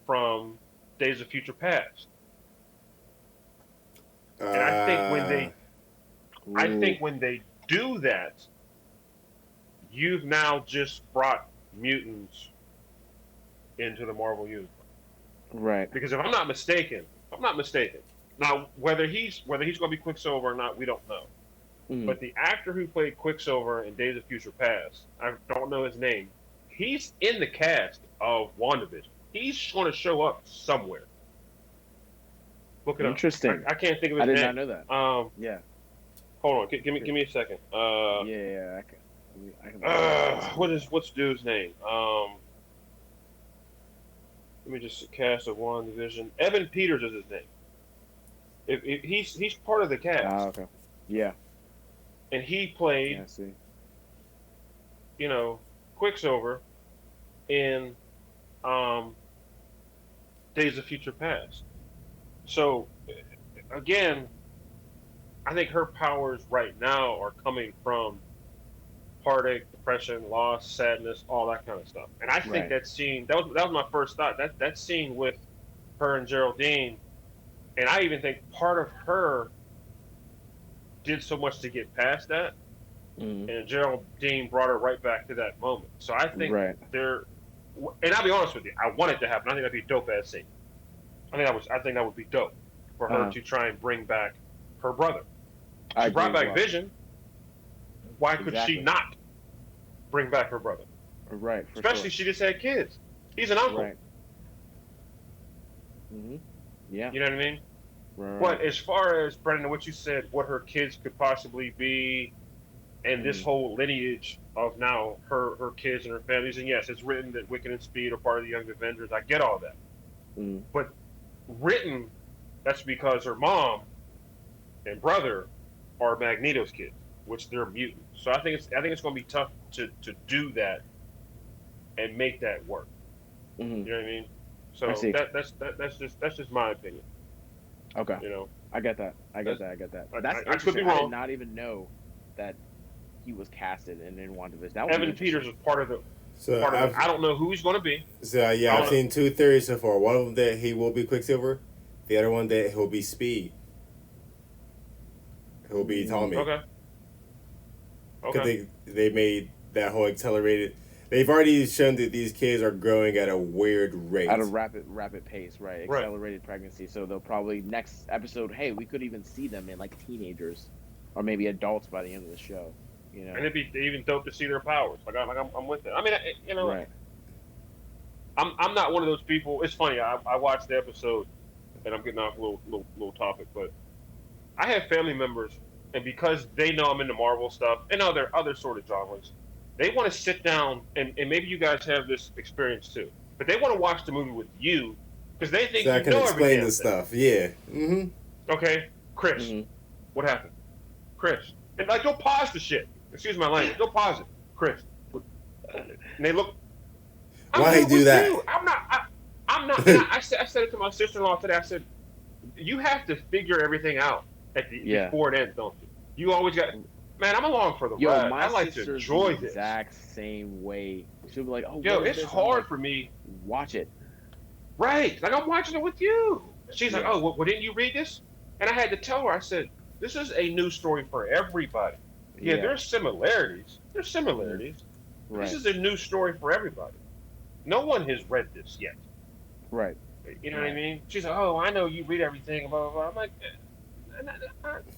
[SPEAKER 2] from Days of Future Past. And I think when they do that, you've now just brought mutants into the Marvel universe.
[SPEAKER 3] Right.
[SPEAKER 2] Because if I'm not mistaken. Now, whether he's going to be Quicksilver or not, we don't know. But the actor who played Quicksilver in Days of Future Past, I don't know his name, he's in the cast of WandaVision. He's going to show up somewhere. Look it up.
[SPEAKER 3] Interesting.
[SPEAKER 2] I can't think of his name.
[SPEAKER 3] I did not know that. Yeah.
[SPEAKER 2] Hold on. Give me a second.
[SPEAKER 3] I can.
[SPEAKER 2] What's dude's name? Let me just cast of WandaVision. Evan Peters is his name. He's part of the cast.
[SPEAKER 3] Okay. Yeah.
[SPEAKER 2] And he played, Quicksilver in Days of Future Past. So, again, I think her powers right now are coming from heartache, depression, loss, sadness, all that kind of stuff. And I think that scene, that was my first thought. That scene with her and Geraldine, and I even think part of her did so much to get past that, and Geraldine brought her right back to that moment. So I think and I'll be honest with you, I want it to happen. I think that'd be dope as scene. I think that would be dope for her to try and bring back her brother. She brought back Vision. Why could she not bring back her brother?
[SPEAKER 3] Right.
[SPEAKER 2] Especially she just had kids. He's an uncle.
[SPEAKER 3] Right. Yeah.
[SPEAKER 2] You know what I mean?
[SPEAKER 3] Right.
[SPEAKER 2] But as far as, Brendan, what you said, what her kids could possibly be, and this whole lineage of now her kids and her families, and yes, it's written that Wiccan and Speed are part of the Young Avengers. I get all that. But written, that's because her mom and brother are Magneto's kids, which they're mutants. So I think it's going to be tough to do that and make that work. You know what I mean? So that's just my opinion.
[SPEAKER 3] Okay. I get that. I get that. I could be wrong. I did not even know that he was casted in WandaVision.
[SPEAKER 2] Evan Peters is part of the. I don't know who he's going to be.
[SPEAKER 1] So I've seen two theories so far. One of them that he will be Quicksilver, the other one that he'll be Speed. He'll be Tommy.
[SPEAKER 2] Okay.
[SPEAKER 1] Because they made that whole accelerated. They've already shown that these kids are growing at a weird rate.
[SPEAKER 3] At a rapid pace, right? Accelerated pregnancy. So they'll probably next episode. Hey, we could even see them in like teenagers, or maybe adults by the end of the show. And
[SPEAKER 2] it'd be even dope to see their powers. I'm with it. I mean,
[SPEAKER 3] right.
[SPEAKER 2] I'm not one of those people. It's funny. I watched the episode, and I'm getting off a little topic, but I have family members, and because they know I'm into Marvel stuff and other sort of genres, they want to sit down, and maybe you guys have this experience too, but they want to watch the movie with you because they think
[SPEAKER 1] so I can explain the stuff. Yeah.
[SPEAKER 2] Okay, Chris, what happened? Chris, and you'll pause the shit. Excuse my language. You'll pause it, Chris. And they look.
[SPEAKER 1] Why do that?
[SPEAKER 2] You. I'm not. I said it to my sister-in-law today. I said, you have to figure everything out before it ends, don't you? You always got. Man, I'm along for the ride. I like to enjoy this.
[SPEAKER 3] Exact same way. She'll be like, "Oh,
[SPEAKER 2] it's hard for me.
[SPEAKER 3] Watch it."
[SPEAKER 2] Right, I'm watching it with you. She's like, oh, well, didn't you read this? And I had to tell her, I said, this is a new story for everybody. Yeah, there's similarities. There's similarities. Right. This is a new story for everybody. No one has read this yet.
[SPEAKER 3] Right.
[SPEAKER 2] You know what I mean? She's like, oh, I know you read everything, blah, blah, blah. I'm like,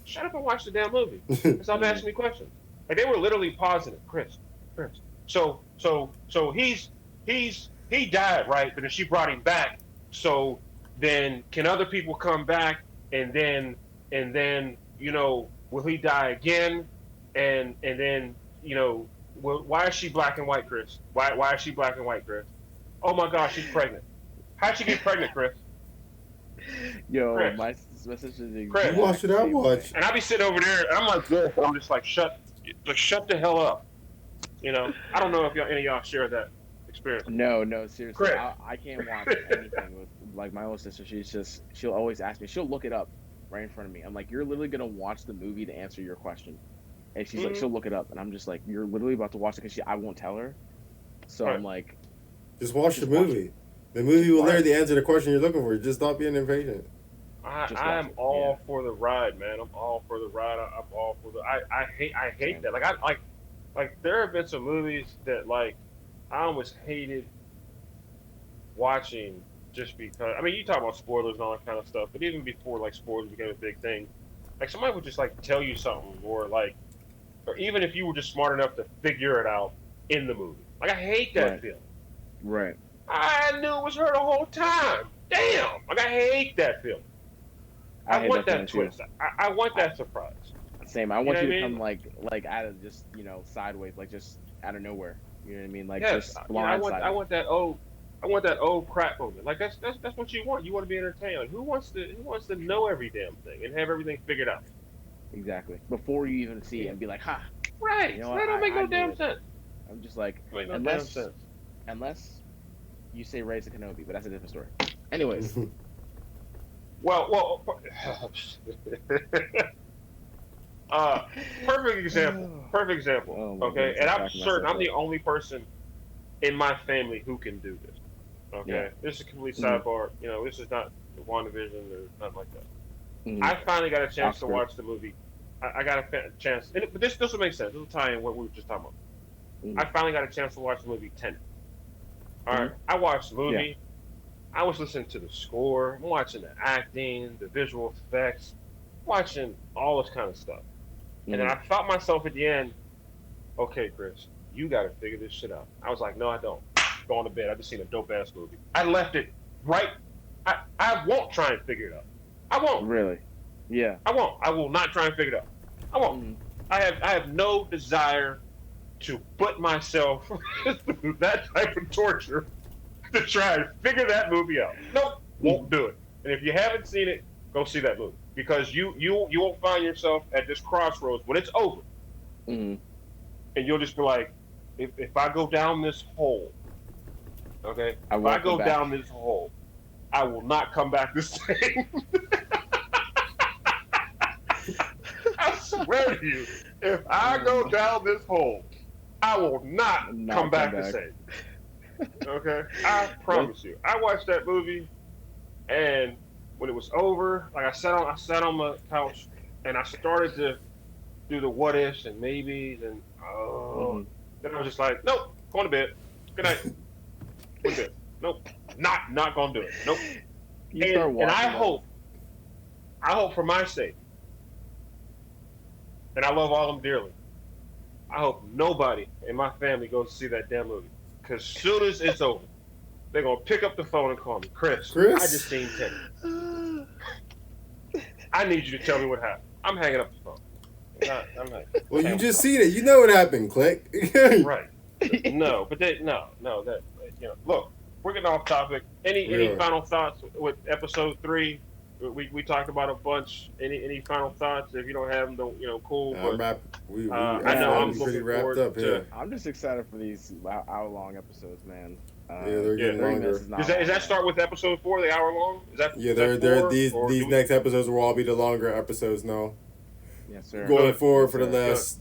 [SPEAKER 2] shut up and watch the damn movie. And stop asking me questions. Like, they were literally positive. Chris. So he died, right? But then she brought him back. So then can other people come back and then will he die again? And then why is she black and white, Chris? Why is she black and white, Chris? Oh my gosh, she's pregnant. How'd she get pregnant, Chris?
[SPEAKER 3] Yo, Chris. my sister's
[SPEAKER 1] Chris. You watch it, I watch.
[SPEAKER 2] And I be sitting over there, and I'm like, good. I'm just like, shut the hell up. I don't know if any of y'all share that experience.
[SPEAKER 3] No, seriously, I can't watch anything with like my older sister. She'll always ask me. She'll look it up right in front of me. I'm like, you're literally gonna watch the movie to answer your question, and she's like, she'll look it up, and I'm just like, you're literally about to watch it because I won't tell her. So I'm like,
[SPEAKER 1] just watch the movie. The movie will literally answer the question you're looking for. Just stop being impatient.
[SPEAKER 2] I'm all for the ride, man. I'm all for the ride. I'm all for the. I hate that. Like there have been some movies that like I almost hated watching just because. I mean, you talk about spoilers and all that kind of stuff, but even before like spoilers became a big thing, like somebody would just like tell you something, or even if you were just smart enough to figure it out in the movie. Like I hate that feeling.
[SPEAKER 3] Right.
[SPEAKER 2] I knew it was her the whole time. Damn! Like I hate that feeling. I want that twist. I want that surprise.
[SPEAKER 3] Same. I want you to come like out of just sideways, like just out of nowhere. You know what I mean? Like just blindsided.
[SPEAKER 2] I want that old crap moment. Like that's what you want. You want to be entertained. Like who wants to know every damn thing and have everything figured out?
[SPEAKER 3] Exactly. Before you even see it and be like, ha.
[SPEAKER 2] Right. That don't make no damn sense.
[SPEAKER 3] I'm just like, unless you say Rey's a Kenobi, but that's a different story. Anyways.
[SPEAKER 2] Well. Perfect example. Okay, and I'm certain I'm the only person in my family who can do this. Okay, this is a complete sidebar. This is not Wandavision or nothing like that. I finally got a chance to watch the movie. I got a chance, but this will make sense. This will tie in what we were just talking about. I finally got a chance to watch the movie Tenet. All right, I watched the movie. Yeah. I was listening to the score. I'm watching the acting, the visual effects, watching all this kind of stuff. And then I felt myself at the end, okay, Chris, you got to figure this shit out. I was like, no, I don't. Going to bed. I just seen a dope-ass movie. I left it right. I won't try and figure it out. I won't.
[SPEAKER 3] Really? Yeah.
[SPEAKER 2] I won't. I will not try and figure it out. I won't. I have no desire to put myself through that type of torture to try and figure that movie out. Nope, won't do it. And if you haven't seen it, go see that movie, because you won't find yourself at this crossroads when it's over, and you'll just be like, if I go down this hole, okay, if I go down this hole, I will not come back the same. I swear to you, if I go down this hole, I will not come back the same. Okay, I promise you. I watched that movie, and when it was over, like I sat on my couch, and I started to do the what ifs and maybes, and then I was just like, nope, going to bed. Good night. Going to bed. Nope, not gonna do it. Nope. And I hope for my sake, and I love all of them dearly, I hope nobody in my family goes to see that damn movie. Because as soon as it's over, they're going to pick up the phone and call me. Chris? I just seen Tenet. I need you to tell me what happened. I'm hanging up the phone. I'm not.
[SPEAKER 1] Well, you just seen it. You know what happened, Click.
[SPEAKER 2] Right. No, but look, we're getting off topic. Any final thoughts with episode 3? We talked about a bunch. Any final thoughts? If you don't have them, cool. But, I know I'm pretty wrapped up here.
[SPEAKER 3] I'm just excited for these hour-long episodes, man.
[SPEAKER 1] They're getting longer.
[SPEAKER 2] Does that start with episode 4, the hour long? Is that
[SPEAKER 1] these next episodes will all be the longer episodes now.
[SPEAKER 3] Yes, sir.
[SPEAKER 1] Going forward for the last.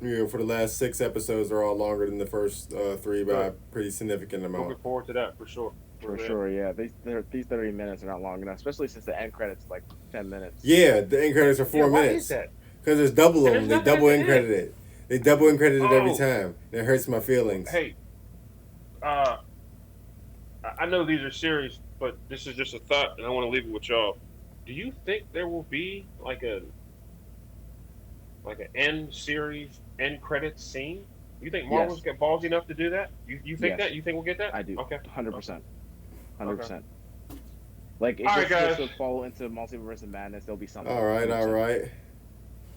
[SPEAKER 1] For the last 6 episodes, are all longer than the first 3 by a pretty significant amount.
[SPEAKER 2] Looking forward to that for sure.
[SPEAKER 3] For
[SPEAKER 2] there.
[SPEAKER 3] sure, yeah. These 30 minutes are not long enough, especially since the end credits are like 10 minutes.
[SPEAKER 1] Yeah, the end credits are 4 minutes.
[SPEAKER 2] Why is that?
[SPEAKER 1] Because there's double of
[SPEAKER 2] There's
[SPEAKER 1] them. They
[SPEAKER 2] nothing at
[SPEAKER 1] double
[SPEAKER 2] the
[SPEAKER 1] end
[SPEAKER 2] end.
[SPEAKER 1] credited. They double end credited every
[SPEAKER 2] Oh.
[SPEAKER 1] time. It hurts my feelings.
[SPEAKER 2] Hey, uh, I know these are serious, but this is just a thought, and I want to leave it with y'all. Do you think there will be like an end series end credits scene? You think Marvel's
[SPEAKER 3] Yes.
[SPEAKER 2] got ballsy enough to do that? You think
[SPEAKER 3] Yes.
[SPEAKER 2] that? You think we'll get that?
[SPEAKER 3] I do.
[SPEAKER 2] Okay.
[SPEAKER 3] 100%.
[SPEAKER 2] Okay.
[SPEAKER 3] 100%. Like, if
[SPEAKER 2] All right,
[SPEAKER 3] this was
[SPEAKER 2] guys.
[SPEAKER 3] to fall into Multiverse of Madness, there'll be something.
[SPEAKER 1] All right, all
[SPEAKER 3] 100%.
[SPEAKER 1] right.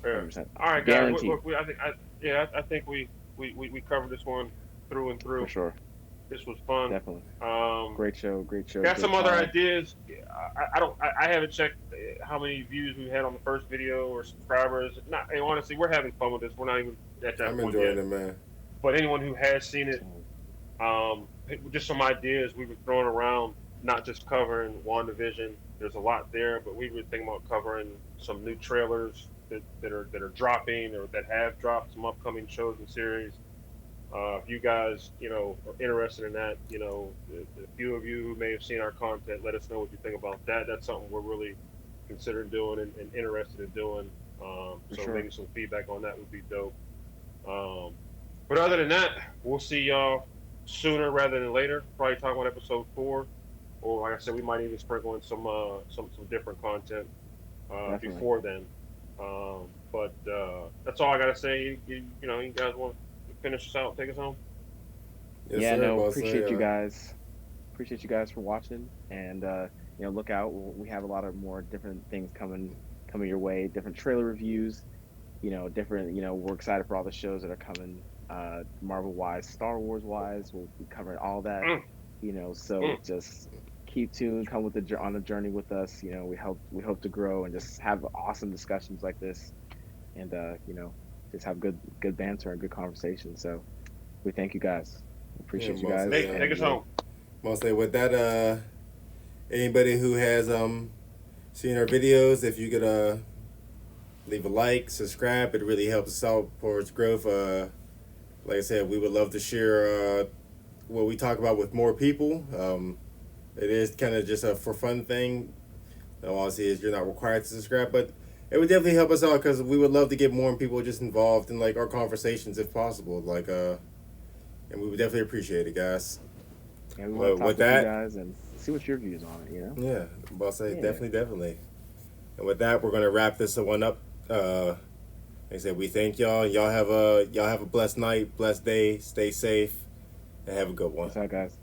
[SPEAKER 2] Yeah.
[SPEAKER 3] 100%.
[SPEAKER 2] All right, guys.
[SPEAKER 3] Guaranteed.
[SPEAKER 2] I think we covered this one through and through.
[SPEAKER 3] For sure.
[SPEAKER 2] This was fun.
[SPEAKER 3] Definitely.
[SPEAKER 2] Um,
[SPEAKER 3] Great show. Great show.
[SPEAKER 2] got
[SPEAKER 3] great
[SPEAKER 2] some other
[SPEAKER 3] time.
[SPEAKER 2] ideas. I haven't checked how many views we had on the first video or subscribers. Not, and honestly, we're having fun with this. We're not even at that
[SPEAKER 1] I'm
[SPEAKER 2] point
[SPEAKER 1] enjoying
[SPEAKER 2] yet.
[SPEAKER 1] it, man.
[SPEAKER 2] But anyone who has seen it, just some ideas we were throwing around. Not just covering WandaVision. There's a lot there, but we were thinking about covering some new trailers that are dropping or that have dropped, some upcoming shows and series. If you guys, are interested in that, the few of you who may have seen our content, let us know what you think about that. That's something we're really considering doing and interested in doing. So
[SPEAKER 3] sure.
[SPEAKER 2] maybe some feedback on that would be dope. But other than that, we'll see y'all sooner rather than later. Probably talking about episode 4, or like I said, we might even sprinkle in some different content before then. But that's all I gotta say. You guys want to finish us out, take us home?
[SPEAKER 1] Yes,
[SPEAKER 3] Yeah,
[SPEAKER 1] sir,
[SPEAKER 3] no,
[SPEAKER 1] boss.
[SPEAKER 3] appreciate you guys. Appreciate you guys for watching, and look out. We have a lot of more different things coming your way. Different trailer reviews. Different. We're excited for all the shows that are coming. Marvel wise, Star Wars wise, we'll be covering all that. So just keep tuned. Come on the journey with us. We hope to grow and just have awesome discussions like this, and just have good banter and good conversation. So we thank you guys. Appreciate you guys.
[SPEAKER 2] Take us home.
[SPEAKER 1] Mostly with that, anybody who has seen our videos, if you could leave a like, subscribe, it really helps us out for its growth. Like I said, we would love to share what we talk about with more people. It is kind of just a for fun thing. Obviously, you're not required to subscribe, but it would definitely help us out because we would love to get more people just involved in like our conversations if possible. And we would definitely appreciate it, guys.
[SPEAKER 3] Yeah, we want to talk to you guys and see what your views on it.
[SPEAKER 1] Yeah, boss say definitely. And with that, we're gonna wrap this one up. Like I said, we thank y'all. Y'all have a blessed night, blessed day. Stay safe, and have a good one.
[SPEAKER 3] Peace out, guys.